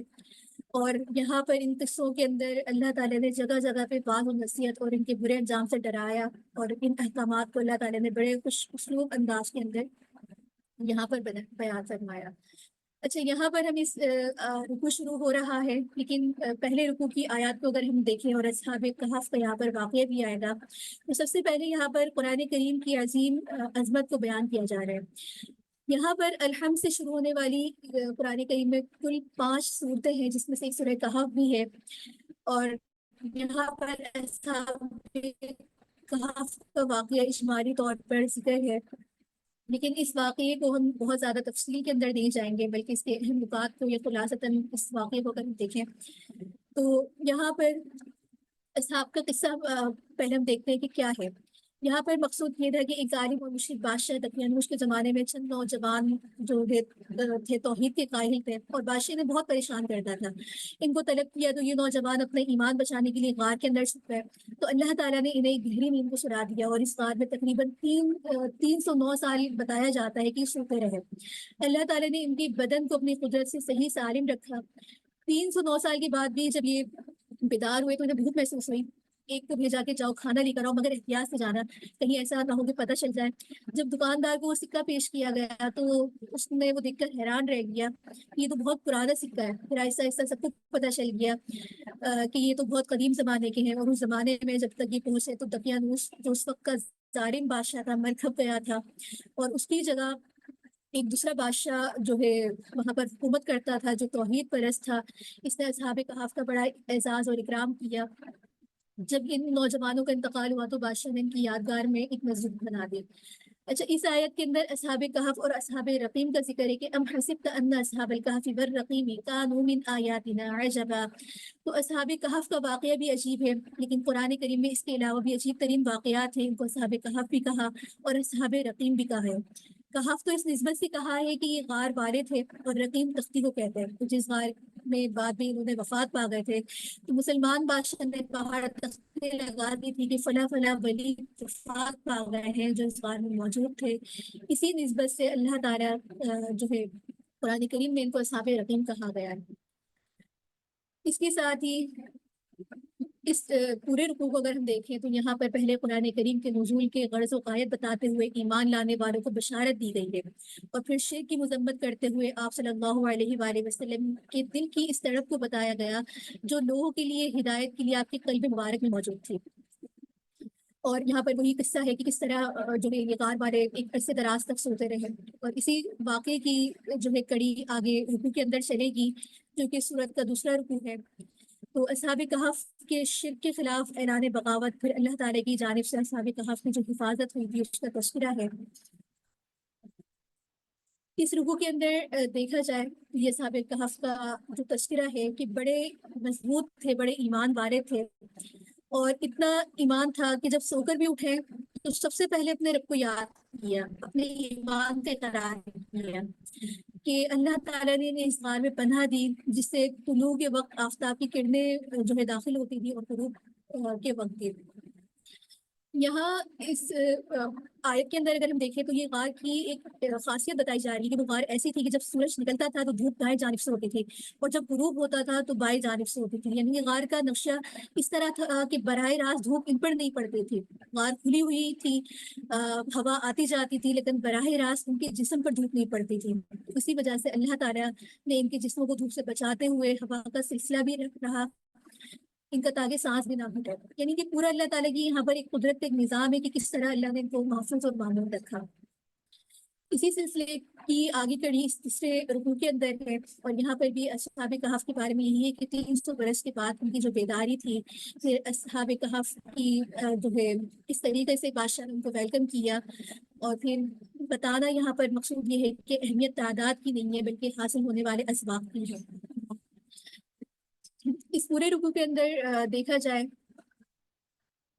اور یہاں پر ان قصوں کے اندر اللہ تعالیٰ نے جگہ جگہ پہ بعض و نصیحت اور ان کے برے انجام سے ڈرایا، اور ان احکامات کو اللہ تعالیٰ نے بڑے خوش اسلوب انداز کے اندر یہاں پر بیان فرمایا۔ اچھا، یہاں پر ہم اس رکوع شروع ہو رہا ہے، لیکن پہلے رکوع کی آیات کو اگر ہم دیکھیں اور اصحاب کہف کا یہاں پر واقعہ بھی آئے گا، تو سب سے پہلے یہاں پر قرآن کریم کی عظیم عظمت کو بیان کیا جا رہا ہے۔ یہاں پر الحمد سے شروع ہونے والی قرآن کریم میں کل 5 صورتیں ہیں، جس میں سے ایک سورہ کہف بھی ہے، اور یہاں پر اصحاب کہف کا واقعہ اجمالی طور پر ذکر ہے، لیکن اس واقعے کو ہم بہت زیادہ تفصیل کے اندر نہیں جائیں گے، بلکہ اس کے اہم نکات کو یا خلاصتاً اس واقعے کو اگر ہم دیکھیں تو یہاں پر اصحاب کا قصہ پہلے ہم دیکھتے ہیں کہ کیا ہے۔ یہاں پر مقصود یہ تھا کہ ایک ظالم اور مشرک بادشاہ دقیانوش کے زمانے میں چند نوجوان جو تھے توحید کے قائل تھے، اور بادشاہ نے بہت پریشان کرتا تھا۔ ان کو طلب کیا تو یہ نوجوان اپنے ایمان بچانے کے لیے غار کے اندر چھپ گئے، تو اللہ تعالیٰ نے انہیں گہری نیند کو سلا دیا، اور اس غار میں تقریباً 309 سال بتایا جاتا ہے کہ سوتے رہے۔ اللہ تعالیٰ نے ان کی بدن کو اپنی قدرت سے صحیح سالم رکھا۔ 309 سال کے بعد بھی جب یہ بیدار ہوئے تو انہیں بھوک محسوس ہوئی۔ ایک کو بھیجا کہ جاؤ کھانا لے کر آؤ، مگر احتیاط سے جانا، کہیں ایسا نہ ہو کہ پتہ چل جائے۔ جب دکاندار کو وہ سکہ پیش کیا گیا تو اس نے وہ دیکھ کر حیران رہ گیا، یہ تو بہت پرانا سکہ ہے۔ پھر آہستہ آہستہ سب کو پتہ چل گیا کہ یہ تو بہت قدیم زمانے کے ہیں، اور اس زمانے میں جب تک یہ پہنچے تو دقیانوس جو اس وقت کا ظالم بادشاہ تھا مر کھپ گیا تھا، اور اس کی جگہ ایک دوسرا بادشاہ جو ہے وہاں پر حکومت کرتا تھا جو توحید پرست تھا۔ اس نے اصحاب کہف کا بڑا اعزاز اور اکرام کیا۔ جب ان نوجوانوں کا انتقال ہوا تو بادشاہ نے ان کی یادگار میں ایک مسجد بنا دی۔ اچھا، اس آیت کے اندر اصحاب کہف اور اصحاب رقیم کا ذکر ہے کہ ام حسبت ان اصحاب الکہف والرقیم کانوا من آیاتنا عجبا۔ تو اصحاب کہف کا واقعہ بھی عجیب ہے، لیکن قرآن کریم میں اس کے علاوہ بھی عجیب ترین واقعات ہیں۔ ان کو اصحاب کہف بھی کہا اور اصحاب رقیم بھی کہا ہے۔ کہف تو اس نسبت سے کہا ہے کہ یہ غار والے تھے، اور رقیم تختی کو کہتے ہیں، جس غار میں بعد میں انہوں نے وفات پا گئے تھے۔ تو مسلمان بادشاہ نے پہاڑ تختے لگا دی تھی کہ فلاں فلاں ولی وفات پا گئے ہیں جو اس غار میں موجود تھے۔ اسی نسبت سے اللہ تعالیٰ جو ہے قرآن کریم میں ان کو اصحاب رقیم کہا گیا ہے۔ اس کے ساتھ ہی اس پورے رکوع کو اگر ہم دیکھیں تو یہاں پر پہلے قرآن کریم کے نزول کے غرض و غایت بتاتے ہوئے ایمان لانے والوں کو بشارت دی گئی ہے، اور پھر شرک کی مذمت کرتے ہوئے آپ صلی اللہ علیہ وآلہ وسلم کے دل کی اس طرف کو بتایا گیا جو لوگوں کے لیے ہدایت کے لیے آپ کے قلب مبارک میں موجود تھی۔ اور یہاں پر وہی قصہ ہے کہ کس طرح جو ہے یہ غار والے ایک عرصے دراز تک سوتے رہے، اور اسی واقعے کی جو ہے کڑی آگے رکوع کے اندر چلے گی، جو کہ سورت کا دوسرا رکوع ہے۔ تو اصحاب کہف کے شرک کے خلاف اعلان بغاوت، پھر اللہ تعالیٰ کی جانب سے اصحاب کہف کی جو حفاظت ہوئی تھی اس کا تذکرہ ہے۔ اس رکوع کے اندر دیکھا جائے تو یہ اصحاب کہف کا جو تذکرہ ہے کہ بڑے مضبوط تھے، بڑے ایمان والے تھے، اور اتنا ایمان تھا کہ جب سو کر بھی اٹھے تو سب سے پہلے اپنے رب کو یاد کیا، اپنے ایمان کے قرار کیا کہ اللہ تعالیٰ نے انہیں اس غار میں پناہ دی جس سے طلوع کے وقت آفتاب کی کرنیں جو ہے داخل ہوتی تھی اور غروب کے وقت بھی۔ یہاں اس آیت کے اندر اگر ہم دیکھیں تو یہ غار کی ایک خاصیت بتائی جا رہی ہے کہ وہ غار ایسی تھی کہ جب سورج نکلتا تھا تو دھوپ دائیں جانب سے ہوتی تھی اور جب غروب ہوتا تھا تو بائیں جانب سے ہوتی تھی، یعنی یہ غار کا نقشہ اس طرح تھا کہ براہ راست دھوپ ان پر نہیں پڑتی تھی، غار کھلی ہوئی تھی، ہوا آتی جاتی تھی لیکن براہ راست ان کے جسم پر دھوپ نہیں پڑتی تھی، اسی وجہ سے اللہ تعالیٰ نے ان کے جسموں کو دھوپ سے بچاتے ہوئے ہوا کا سلسلہ بھی رہا، ان کا تاکہ سانس بھی نہ پھٹے، یعنی کہ پورا اللہ تعالیٰ کی یہاں پر ایک قدرت ایک نظام ہے کہ کس طرح اللہ نے ان کو محفوظ اور معمول رکھا۔ اسی سلسلے کی آگے کڑی اس تیسرے رکوع کے اندر ہے، اور یہاں پر بھی اصحاب کہف کے بارے میں یہی ہے کہ 300 برس کے بعد ان کی جو بیداری تھی، پھر اصحاب کہف کی جو ہے اس طریقے سے بادشاہ نے ان کو ویلکم کیا، اور پھر بتانا یہاں پر مقصود یہ ہے کہ اہمیت تعداد کی نہیں ہے بلکہ حاصل ہونے والے اسباب کی ہے۔ اس پورے رکوع کے اندر دیکھا جائے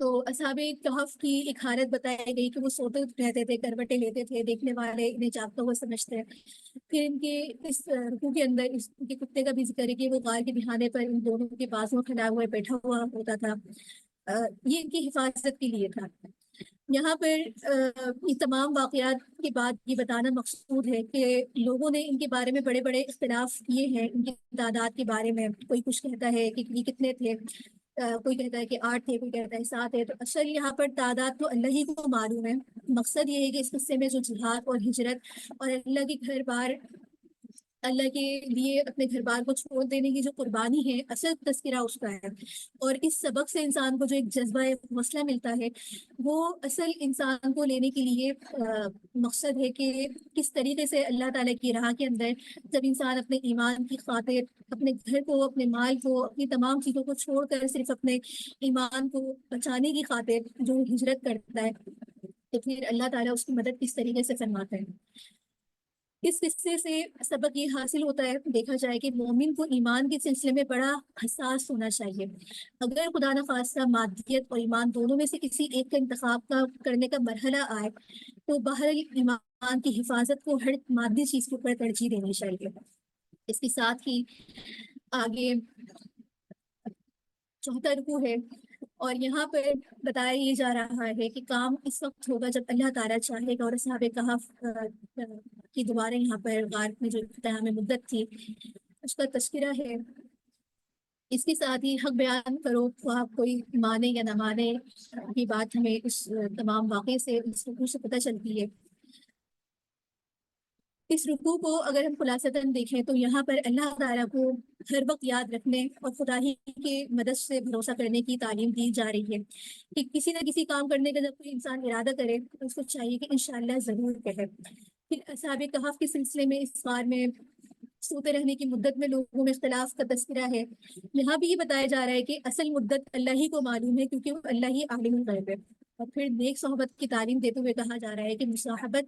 تو اصحاب کہف کی ایک حالت بتائی گئی کہ وہ سوتے رہتے تھے، کروٹیں لیتے تھے، دیکھنے والے انہیں جاگتا ہوا سمجھتے ہیں۔ پھر ان کے اس رکوع کے اندر ان کے کتے کا بھی ذکر ہے کہ وہ غار کے بہانے پر ان دونوں کے بازو کھڑا ہوا بیٹھا ہوا ہوتا تھا، یہ ان کی حفاظت کے لیے تھا۔ یہاں پر یہ تمام واقعات کے بعد یہ بتانا مقصود ہے کہ لوگوں نے ان کے بارے میں بڑے بڑے اختلاف کیے ہیں، ان کی تعداد کے بارے میں کوئی کچھ کہتا ہے کہ یہ کتنے تھے، کوئی کہتا ہے کہ 8 تھے، کوئی کہتا ہے 7 ہے، تو اصل یہاں پر تعداد تو اللہ ہی کو معلوم ہے۔ مقصد یہ ہے کہ اس قصے میں جو جہاد اور ہجرت اور اللہ کے گھر بار، اللہ کے لیے اپنے گھر بار کو چھوڑ دینے کی جو قربانی ہے، اصل تذکرہ اس کا ہے، اور اس سبق سے انسان کو جو ایک جذبہ حوصلہ ملتا ہے وہ اصل انسان کو لینے کے لیے مقصد ہے کہ کس طریقے سے اللہ تعالیٰ کی راہ کے اندر جب انسان اپنے ایمان کی خاطر اپنے گھر کو، اپنے مال کو، اپنی تمام چیزوں کو چھوڑ کر صرف اپنے ایمان کو بچانے کی خاطر جو ہجرت کرتا ہے تو پھر اللہ تعالیٰ اس کی مدد کس طریقے سے فرماتا ہے۔ اس قصے سے سبق یہ حاصل ہوتا ہے، دیکھا جائے کہ مومن کو ایمان کے سلسلے میں بڑا حساس ہونا چاہیے۔ اگر خدا نخواستہ مادیت اور ایمان دونوں میں سے کسی ایک کا انتخاب کرنے کا مرحلہ آئے تو بہرحال ایمان کی حفاظت کو ہر مادی چیز کے اوپر ترجیح دینی چاہیے۔ اس کے ساتھ ہی آگے چوتھا رکوع ہے، اور یہااں پر بتایا یہ جا رہا ہے کہ کام اس وقت ہوگا جب اللہ تعالیٰ چاہے گا، اور اصحاب کہف کی دوبارہ یہاں پر غار میں جو اختتام مدت تھی اس کا تذکرہ ہے۔ اس کے ساتھ ہی حق بیان کرو تو آپ کوئی مانے یا نہ مانے، یہ بات ہمیں اس تمام واقعے سے، اس رکوع سے پتہ چلتی ہے۔ اس رکوع کو اگر ہم خلاصتاً دیکھیں تو یہاں پر اللہ تعالیٰ کو ہر وقت یاد رکھنے اور خدا ہی کے مدد سے بھروسہ کرنے کی تعلیم دی جا رہی ہے کہ کسی نہ کسی کام کرنے کا جب کوئی انسان ارادہ کرے تو اس کو چاہیے کہ انشاءاللہ ضرور کہے۔ پھر اصحاب کہف کے سلسلے میں اس بار میں سوتے رہنے کی مدت میں لوگوں میں اختلاف کا تذکرہ ہے، یہاں بھی یہ بتایا جا رہا ہے کہ اصل مدت اللہ ہی کو معلوم ہے کیونکہ وہ اللہ ہی عالم الغیب ہے۔ اور پھر نیک صحبت کی تعلیم دیتے ہوئے کہا جا رہا ہے کہ مصاحبت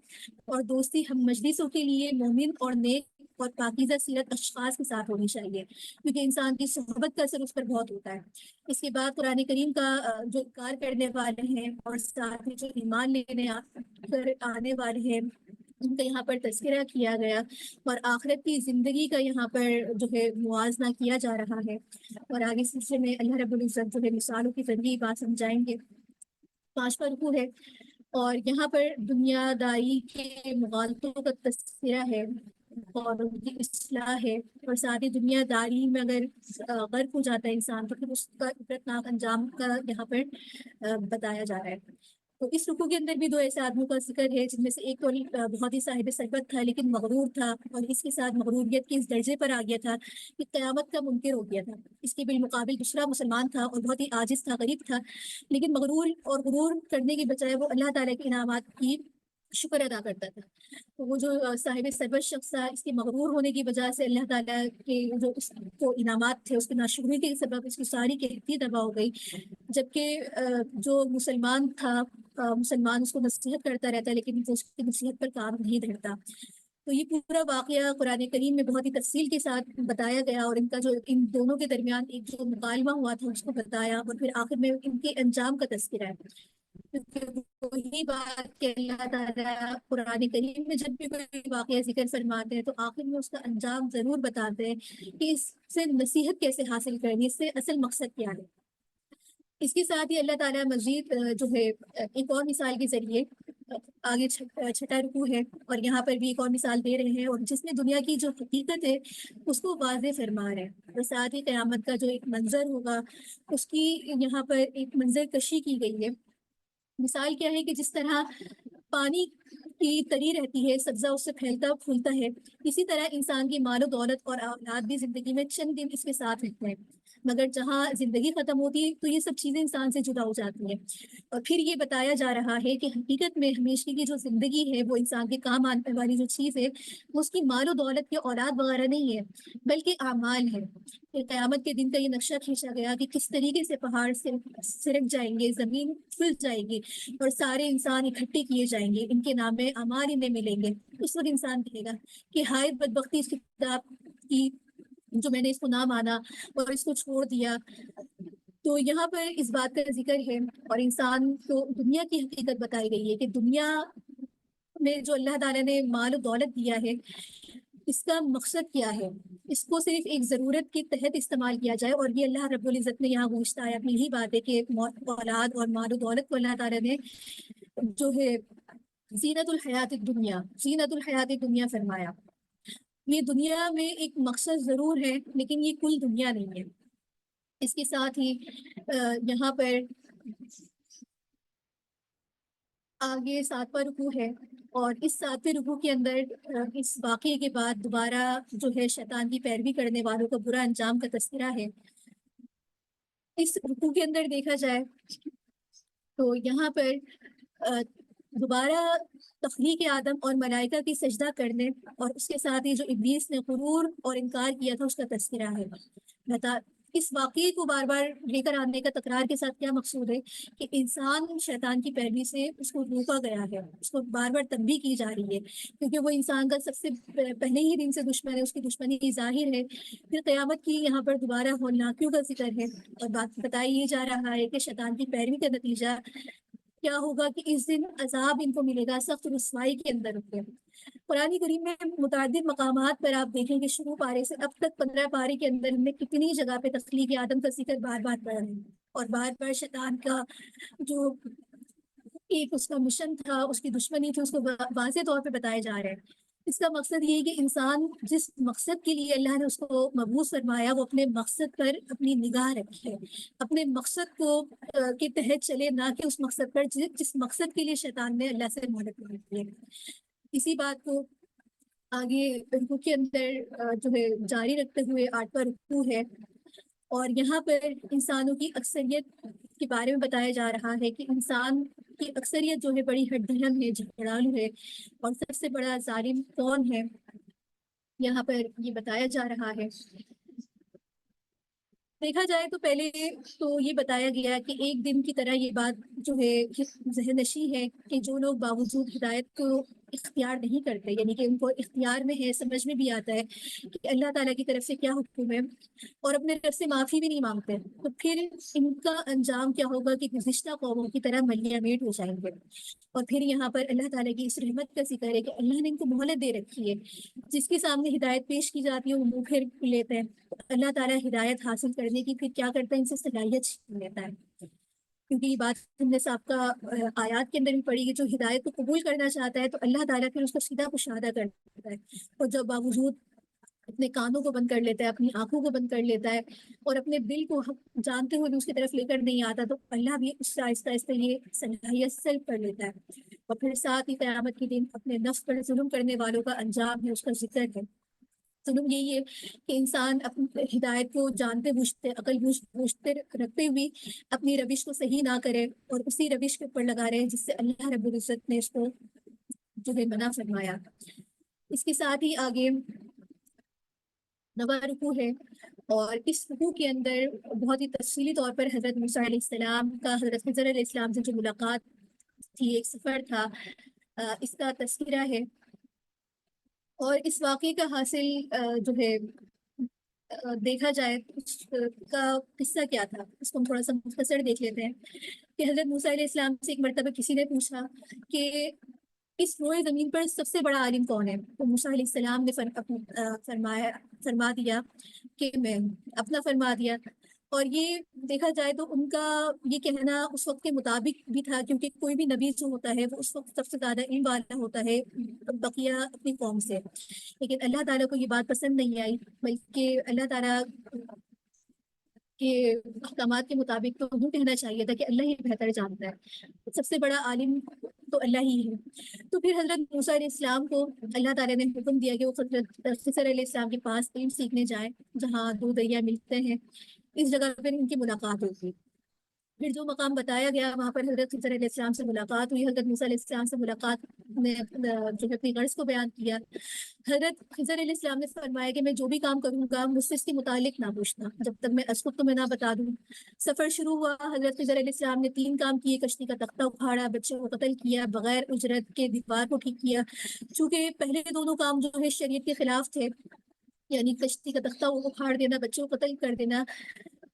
اور دوستی ہم مجلسوں کے لیے مومن اور نیک اور پاکیزہ سیرت اشخاص کے ساتھ ہونی چاہیے، کیونکہ انسان کی صحبت کا اثر اس پر بہت ہوتا ہے۔ اس کے بعد قرآن کریم کا جو انکار کرنے والے ہیں اور ساتھ ہی جو ایمان لینے آنے والے ہیں ان کا یہاں پر تذکرہ کیا گیا، اور آخرت کی زندگی کا یہاں پر جو ہے موازنہ کیا جا رہا ہے، اور آگے سلسلے میں اللہ رب العزت جو ہے مثالوں کی ذریعے بات سمجھائیں گے۔ 5واں رکوع ہے، اور یہاں پر دنیا داری کے مغالطوں کا تذکرہ ہے اور ان کی اصلاح ہے، اور ساتھ ہی دنیا داری میں اگر غرق ہو جاتا ہے انسان تو پھر اس کا عبرتناک انجام کا یہاں پر بتایا جا رہا ہے۔ تو اس رکوع کے اندر بھی 2 ایسے آدمیوں کا ذکر ہے جن میں سے ایک تو بہت ہی صاحب ثروت تھا لیکن مغرور تھا، اور اس کے ساتھ مغروریت کے اس درجے پر آ گیا تھا کہ قیامت کا منکر ہو گیا تھا۔ اس کے بالمقابل دوسرا مسلمان تھا اور بہت ہی عاجز تھا، غریب تھا، لیکن مغرور اور غرور کرنے کی بجائے وہ اللہ تعالیٰ کے انعامات کی شکر ادا کرتا تھا۔ تو وہ جو صاحب ثروت شخص تھا، اس کے مغرور ہونے کی وجہ سے اللہ تعالیٰ کے جو اس کو انعامات تھے اس کے ناشکری کے سبب اس کی ساری کیفیت تباہ ہو گئی، جبکہ جو مسلمان تھا مسلمان اس کو نصیحت کرتا رہتا لیکن وہ اس کی نصیحت پر کام نہیں دھرتا۔ تو یہ پورا واقعہ قرآن کریم میں بہت ہی تفصیل کے ساتھ بتایا گیا، اور ان کا جو ان دونوں کے درمیان ایک جو مکالمہ ہوا تھا اس کو بتایا، اور پھر آخر میں ان کے انجام کا تذکرہ ہے، کیونکہ وہی بات کہ اللہ تعالیٰ قرآن کریم میں جب بھی کوئی واقعہ ذکر فرماتے ہیں تو آخر میں اس کا انجام ضرور بتاتے ہیں کہ اس سے نصیحت کیسے حاصل کرنی، اس سے اصل مقصد کیا ہے۔ اس کے ساتھ ہی اللہ تعالیٰ مزید جو ہے ایک اور مثال کے ذریعے آگے چھٹا رکوع ہے، اور یہاں پر بھی ایک اور مثال دے رہے ہیں، اور جس میں دنیا کی جو حقیقت ہے اس کو واضح فرما رہے ہیں، اور ساتھ ہی قیامت کا جو ایک منظر ہوگا اس کی یہاں پر ایک منظر کشی کی گئی ہے۔ مثال کیا ہے کہ جس طرح پانی کی تری رہتی ہے، سبزہ اس سے پھیلتا پھولتا ہے، اسی طرح انسان کی مال و دولت اور اولاد بھی زندگی میں چند دن اس کے ساتھ رہتے ہیں، مگر جہاں زندگی ختم ہوتی ہے تو یہ سب چیزیں انسان سے جدا ہو جاتی ہیں، اور پھر یہ بتایا جا رہا ہے کہ حقیقت میں ہمیشہ کی جو زندگی ہے، وہ انسان کے کام آنے والی جو چیز ہے وہ اس کی مال و دولت یا اولاد وغیرہ نہیں ہے، بلکہ اعمال ہے۔ کہ قیامت کے دن کا یہ نقشہ کھینچا گیا کہ کس طریقے سے پہاڑ سے سرک جائیں گے، زمین پھل جائے گی، اور سارے انسان اکٹھے کیے جائیں گے، ان کے نام اعمال انہیں ملیں گے۔ اس وقت انسان کہے گا کہ ہائے بدبختی اس کتاب کی جو میں نے اس کو نہ مانا اور اس کو چھوڑ دیا۔ تو یہاں پر اس بات کا ذکر ہے، اور انسان کو دنیا کی حقیقت بتائی گئی ہے کہ دنیا میں جو اللہ تعالیٰ نے مال و دولت دیا ہے، اس کا مقصد کیا ہے، اس کو صرف ایک ضرورت کے تحت استعمال کیا جائے، اور یہ اللہ رب العزت نے یہاں گوشتا ہے اپنی یہی بات ہے کہ اولاد اور مال و دولت کو اللہ تعالیٰ نے جو ہے زینت الحیات الدنیا، زینت الحیات دنیا فرمایا۔ یہ دنیا میں ایک مقصد ضرور ہے، لیکن یہ کل دنیا نہیں ہے۔ اس کے ساتھ ہی یہاں پر آگے 7واں رکوع ہے، اور اس 7ویں رکوع کے اندر اس واقعے کے بعد دوبارہ جو ہے شیطان کی پیروی کرنے والوں کا برا انجام کا تذکرہ ہے۔ اس رکوع کے اندر دیکھا جائے تو یہاں پر دوبارہ تخلیق آدم اور ملائکہ کی سجدہ کرنے، اور اس کے ساتھ ہی جو ابلیس نے غرور اور انکار کیا تھا اس کا تذکرہ ہے۔ اس واقعے کو بار بار لے کر آنے کا تکرار کے ساتھ کیا مقصود ہے کہ انسان شیطان کی پیروی سے اس کو روکا گیا ہے، اس کو بار بار تنبیہ کی جا رہی ہے، کیونکہ وہ انسان کا سب سے پہلے ہی دن سے دشمن ہے، اس کی دشمنی کی ظاہر ہے۔ پھر قیامت کی یہاں پر دوبارہ ہولناکیوں کا ذکر ہے، اور بات بتائی یہ جا رہا ہے کہ شیطان کی پیروی کا نتیجہ کیا ہوگا کہ اس دن عذاب ان کو ملے گا، سخت رسوائی کے اندر ہوتے ہیں۔ قرآن کریم میں متعدد مقامات پر آپ دیکھیں کہ شروع پارے سے اب تک 15 پارے کے اندر ہم نے کتنی جگہ پہ تخلیق آدم کا ذکر بار بار پڑھا ہے، اور بار بار شیطان کا جو ایک اس کا مشن تھا، اس کی دشمنی تھی، اس کو واضح طور پہ بتائے جا رہے ہیں۔ اس کا مقصد یہ ہے کہ انسان جس مقصد کے لیے اللہ نے اس کو مبعوث فرمایا، وہ اپنے مقصد پر اپنی نگاہ رکھے، اپنے مقصد کو کے تحت چلے، نہ کہ اس مقصد پر جس مقصد کے لیے شیطان نے اللہ سے مدد مانگی ہے۔ اسی بات کو آگے رکوع کے اندر جو ہے جاری رکھتے ہوئے 8واں رکوع ہے، اور یہاں پر انسانوں کی اکثریت کے بارے میں بتایا جا رہا ہے کہ انسان کی اکثریت جو ہے بڑی ہٹ دھرم ہے، جھگڑالو ہے، اور سب سے بڑا ظالم کون ہے یہاں پر یہ بتایا جا رہا ہے۔ دیکھا جائے تو پہلے تو یہ بتایا گیا کہ ایک دن کی طرح یہ بات جو ہے ذہن نشیں ہے کہ جو لوگ باوجود ہدایت کو اختیار نہیں کرتے، یعنی کہ ان کو اختیار میں ہے، سمجھ میں بھی آتا ہے کہ اللہ تعالیٰ کی طرف سے کیا حکم ہے، اور اپنے رب سے معافی بھی نہیں مانگتے، تو پھر ان کا انجام کیا ہوگا کہ گزشتہ قوموں کی طرح ملیہ میٹ ہو جائیں گے۔ اور پھر یہاں پر اللہ تعالیٰ کی اس رحمت کا ذکر ہے کہ اللہ نے ان کو مہلت دے رکھی ہے، جس کے سامنے ہدایت پیش کی جاتی ہے وہ منہ پھیر لیتے ہیں، اللہ تعالیٰ ہدایت حاصل کرنے کی پھر کیا کرتا ہے، ان سے صلاحیت چھین لیتا ہے۔ کیونکہ یہ بات ہم نے سابقہ آیات کے اندر بھی پڑھی کہ جو ہدایت کو قبول کرنا چاہتا ہے تو اللہ تعالیٰ پھر اس کو سیدھا کشادہ کر دیتا ہے، اور جب باوجود اپنے کانوں کو بند کر لیتا ہے، اپنی آنکھوں کو بند کر لیتا ہے، اور اپنے دل کو جانتے ہوئے بھی اس کی طرف لے کر نہیں آتا، تو اللہ بھی اس سے آہستہ آہستہ یہ صلاحیت سلب کر لیتا ہے۔ اور پھر ساتھ ہی قیامت کے دن اپنے نفس پر ظلم کرنے والوں کا انجام ہے، اس کا ذکر ہے۔ ظلم یہی ہے کہ انسان اپنی ہدایت کو جانتے بوجھتے، عقل بوجھتے رکھتے ہوئے اپنی روش کو صحیح نہ کرے، اور اسی روش کے اوپر لگا رہے جس سے اللہ رب العزت نے اس کو جو ہے منع فرمایا۔ اس کے ساتھ ہی آگے 9واں رکوع ہے، اور اس رکوع کے اندر بہت ہی تفصیلی طور پر حضرت موسیٰ علیہ السلام کا حضرت خضر علیہ السلام سے جو ملاقات تھی، ایک سفر تھا، اس کا تذکرہ ہے۔ اور اس واقعے کا حاصل جو ہے دیکھا جائے اس کا قصہ کیا تھا، اس کو ہم تھوڑا سا مختصر دیکھ لیتے ہیں کہ حضرت موسیٰ علیہ السلام سے ایک مرتبہ کسی نے پوچھا کہ اس روئے زمین پر سب سے بڑا عالم کون ہے، تو موسیٰ علیہ السلام نے فرما دیا کہ میں، اپنا فرما دیا، اور یہ دیکھا جائے تو ان کا یہ کہنا اس وقت کے مطابق بھی تھا، کیونکہ کوئی بھی نبی جو ہوتا ہے وہ اس وقت سب سے زیادہ علم والا ہوتا ہے بقیہ اپنی قوم سے، لیکن اللہ تعالیٰ کو یہ بات پسند نہیں آئی، بلکہ اللہ تعالیٰ کے احکامات کے مطابق تو یوں کہنا چاہیے تھا کہ اللہ ہی بہتر جانتا ہے، سب سے بڑا عالم تو اللہ ہی ہے۔ تو پھر حضرت موسیٰ علیہ السلام کو اللہ تعالیٰ نے حکم دیا کہ وہ حضرت خضر علیہ السلام کے پاس علم سیکھنے جائیں، جہاں دو دریا ملتے ہیں، اس جگہ پہ ان کی ملاقات ہوگی۔ پھر جو مقام بتایا گیا وہاں پر حضرت خضر علیہ السلام سے ملاقات ہوئی، حضرت موسیٰ علیہ السلام سے ملاقات نے جو ہے اپنی غرض کو بیان کیا۔ حضرت خضر علیہ السلام نے فرمایا کہ میں جو بھی کام کروں گا مجھ سے اس کے متعلق نہ پوچھنا جب تک میں اس کو تمہیں نہ بتا دوں۔ سفر شروع ہوا، حضرت خضر علیہ السلام نے 3 کام کیے، کشتی کا تختہ اکھاڑا، بچوں کو قتل کیا، بغیر اجرت کے دیوار کو ٹھیک کیا۔ چونکہ پہلے دونوں کام جو ہے شریعت کے خلاف تھے، یعنی کشتی کا تختہ اکھاڑ دینا، بچوں کو قتل کر دینا،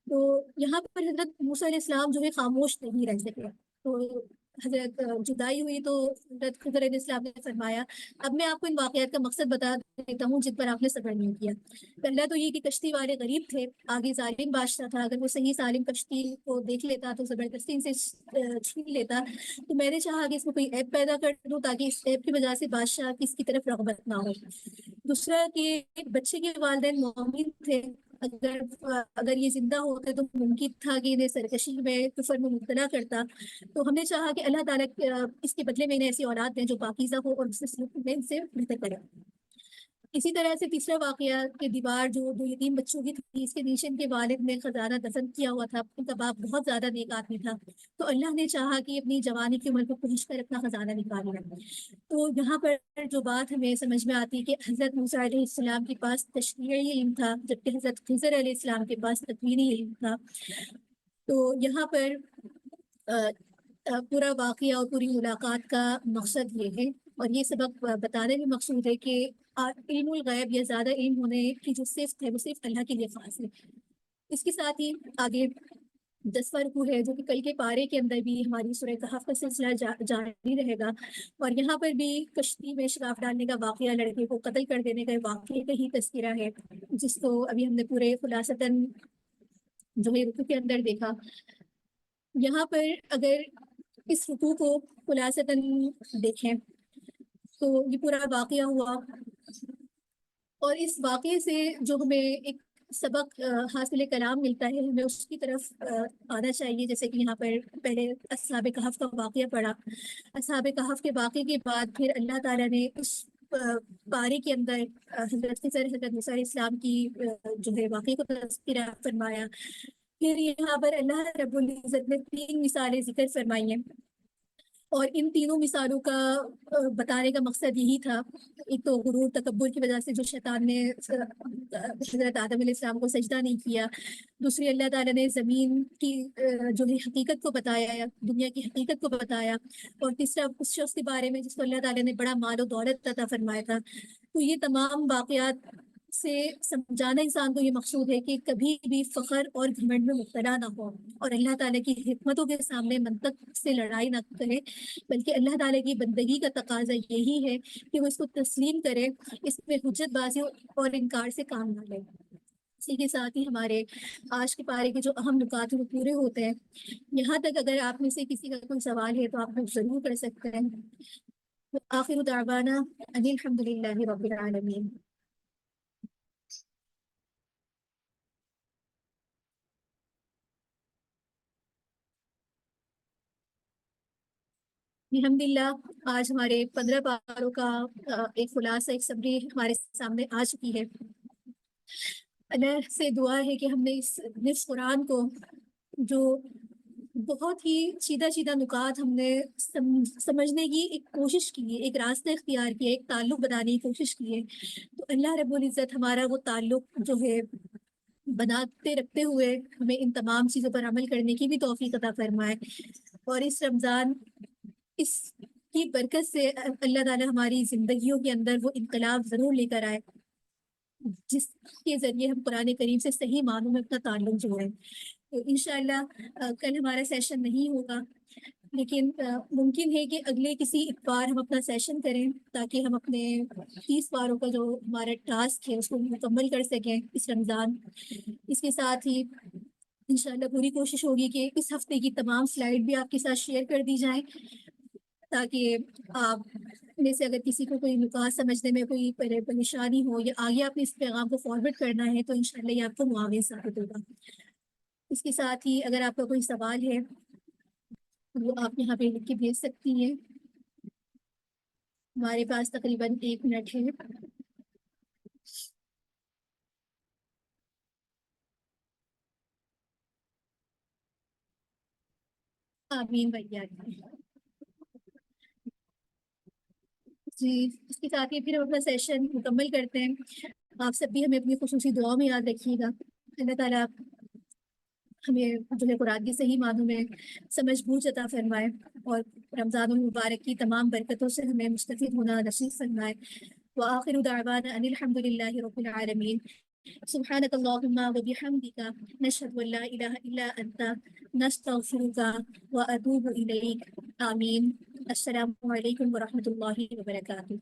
تو یہاں پر حضرت موسیٰ علیہ السلام جو ہے خاموش نہیں رہ سکے۔ تو حضرت جدائی ہوئی تو حضرت خضر علیہ السلام نے فرمایا اب میں آپ کو ان واقعات کا مقصد بتا دیتا ہوں جن پر آپ نے صبر نہیں کیا۔ پہلا تو یہ کہ کشتی والے غریب تھے، آگے ظالم بادشاہ تھا، اگر وہ صحیح سالم کشتی کو دیکھ لیتا تو زبردستی ان سے چھین لیتا، تو میں نے چاہا کہ اس میں کوئی عیب پیدا کر دوں تاکہ اس عیب کی وجہ سے بادشاہ کی اس کی طرف رغبت نہ ہو۔ دوسرا کہ بچے کے والدین مومن تھے، اگر یہ زندہ ہوتے تو ممکن تھا کہ انہیں سرکشی میں کفر میں مبتلا کرتا، تو ہم نے چاہا کہ اللہ تعالیٰ اس کے بدلے میں انہیں ایسی اولاد دیں جو پاکیزہ ہو اور ان سے بہتر کرے۔ اسی طرح سے تیسرا واقعہ کہ دیوار جو 2 یتیم بچوں کی تھی، اس کے نیچے ان کے والد نے خزانہ دفن کیا ہوا تھا، ان کا باپ بہت زیادہ نیک آدمی تھا، تو اللہ نے چاہا کہ اپنی جوانی کی عمر کو پہنچ کر اپنا خزانہ نکال لیا۔ تو یہاں پر جو بات ہمیں سمجھ میں آتی ہے کہ حضرت موسیٰ علیہ السلام کے پاس تشریعی علم تھا، جبکہ حضرت خضر علیہ السلام کے پاس تکوینی علم تھا۔ تو یہاں پر پورا واقعہ اور پوری ملاقات کا مقصد یہ ہے، اور یہ سبق بتانے میں مقصود ہے کہ علم الغیب یا زیادہ علم ہونے کی جو صفت ہے وہ صرف اللہ کے لیے خاص ہے۔ اس کے ساتھ ہی آگے 10واں رکوع ہے جو کہ کل کے پارے کے اندر بھی ہماری سورہ کہف کا سلسلہ جاری رہے گا، اور یہاں پر بھی کشتی میں شگاف ڈالنے کا واقعہ، لڑکے کو قتل کر دینے کا واقعے کا ہی تذکرہ ہے، جس کو ابھی ہم نے پورے خلاصتاً جو ہے رکوع کے اندر دیکھا۔ یہاں پر اگر اس رکوع کو خلاصتاً دیکھیں تو یہ پورا واقعہ ہوا، اور اس واقعے سے جو ہمیں ایک سبق حاصل کلام ملتا ہے ہمیں اس کی طرف آنا چاہیے، جیسے کہ یہاں پر پہلے اصحاب کہف کا واقعہ پڑھا، اصحاب کہف کے واقعے کے بعد پھر اللہ تعالیٰ نے اس پارے کے اندر حضرت خضر، حضرت موسیٰ علیہ السلام کی جو ہے واقعے کو تذکرہ فرمایا۔ پھر یہاں پر اللہ رب العزت نے 3 مثالیں ذکر فرمائی ہیں، اور ان تینوں مثالوں کا بتانے کا مقصد یہی تھا۔ ایک تو غرور تکبر کی وجہ سے جو شیطان نے حضرت آدم علیہ السلام کو سجدہ نہیں کیا، دوسری اللہ تعالیٰ نے زمین کی جو ہے حقیقت کو بتایا، دنیا کی حقیقت کو بتایا، اور تیسرا اس شخص کے بارے میں جس کو اللہ تعالیٰ نے بڑا مال و دولت عطا فرمایا تھا۔ تو یہ تمام واقعات سے سمجھانا انسان کو یہ مقصود ہے کہ کبھی بھی فخر اور گھمنڈ میں مبتلا نہ ہو، اور اللہ تعالیٰ کی حکمتوں کے سامنے منطق سے لڑائی نہ کرے، بلکہ اللہ تعالیٰ کی بندگی کا تقاضا یہی ہے کہ وہ اس کو تسلیم کرے، اس میں حجت بازی اور انکار سے کام نہ لے۔ اسی کے ساتھ ہی ہمارے آج کے پارے کے جو اہم نکات ہیں وہ پورے ہوتے ہیں۔ یہاں تک اگر آپ میں سے کسی کا کوئی سوال ہے تو آپ لوگ ضرور کر سکتے ہیں۔ آخر دعوانا ان الحمد للہ رب العالمین۔ الحمد للہ آج ہمارے 15 پاروں کا ایک خلاصہ، ایک سمری ہمارے سامنے آ چکی ہے۔ اللہ سے دعا ہے کہ ہم نے اس نصف قرآن کو جو بہت ہی سیدھا سیدھا نکات ہم نے سمجھنے کی ایک کوشش کی ہے، ایک راستہ اختیار کیا، ایک تعلق بنانے کی کوشش کی ہے، تو اللہ رب العزت ہمارا وہ تعلق جو ہے بناتے رکھتے ہوئے ہمیں ان تمام چیزوں پر عمل کرنے کی بھی توفیق عطا فرمائے، اور اس رمضان اس کی برکت سے اللہ تعالیٰ ہماری زندگیوں کے اندر وہ انقلاب ضرور لے کر آئے جس کے ذریعے ہم قرآن کریم سے صحیح معنوں میں اپنا تعلق جوڑیں۔ تو انشاءاللہ کل ہمارا سیشن نہیں ہوگا، لیکن ممکن ہے کہ اگلے کسی اتوار ہم اپنا سیشن کریں تاکہ ہم اپنے 30 پاروں کا جو ہمارا ٹاسک ہے اس کو مکمل کر سکیں اس رمضان۔ اس کے ساتھ ہی انشاءاللہ پوری کوشش ہوگی کہ اس ہفتے کی تمام سلائیڈ بھی آپ کے ساتھ شیئر کر دی جائیں، تاکہ آپ میں سے اگر کسی کو کوئی نکات سمجھنے میں کوئی پریشانی ہو یا آگے آپ نے اس پیغام کو فارورڈ کرنا ہے تو انشاءاللہ یہ آپ کو معاون ثابت ہوگا۔ اس کے ساتھ ہی اگر آپ کا کوئی سوال ہے وہ آپ یہاں پہ لکھ کے بھیج سکتی ہیں۔ ہمارے پاس تقریباً 1 منٹ ہے۔ آمین بھیا جی، اس کے ساتھ ہی پھر ہم اپنا سیشن مکمل کرتے ہیں۔ آپ سب بھی ہمیں اپنی خصوصی دعا میں یاد رکھیے گا۔ اللہ تعالیٰ ہمیں جو ہے قرآن کی صحیح معنوں میں سمجھ بوجھ عطا فرمائے اور رمضان المبارک کی تمام برکتوں سے ہمیں مستفید ہونا نصیب فرمائے۔ وآخر دعوانا ان الحمد للہ رب العالمین۔ سبحانک اللہم وبحمدک، نشہد ان لا الہ الا انت، نستغفرک واتوب الیک۔ آمین۔ السلام علیکم ورحمۃ اللہ وبرکاتہ۔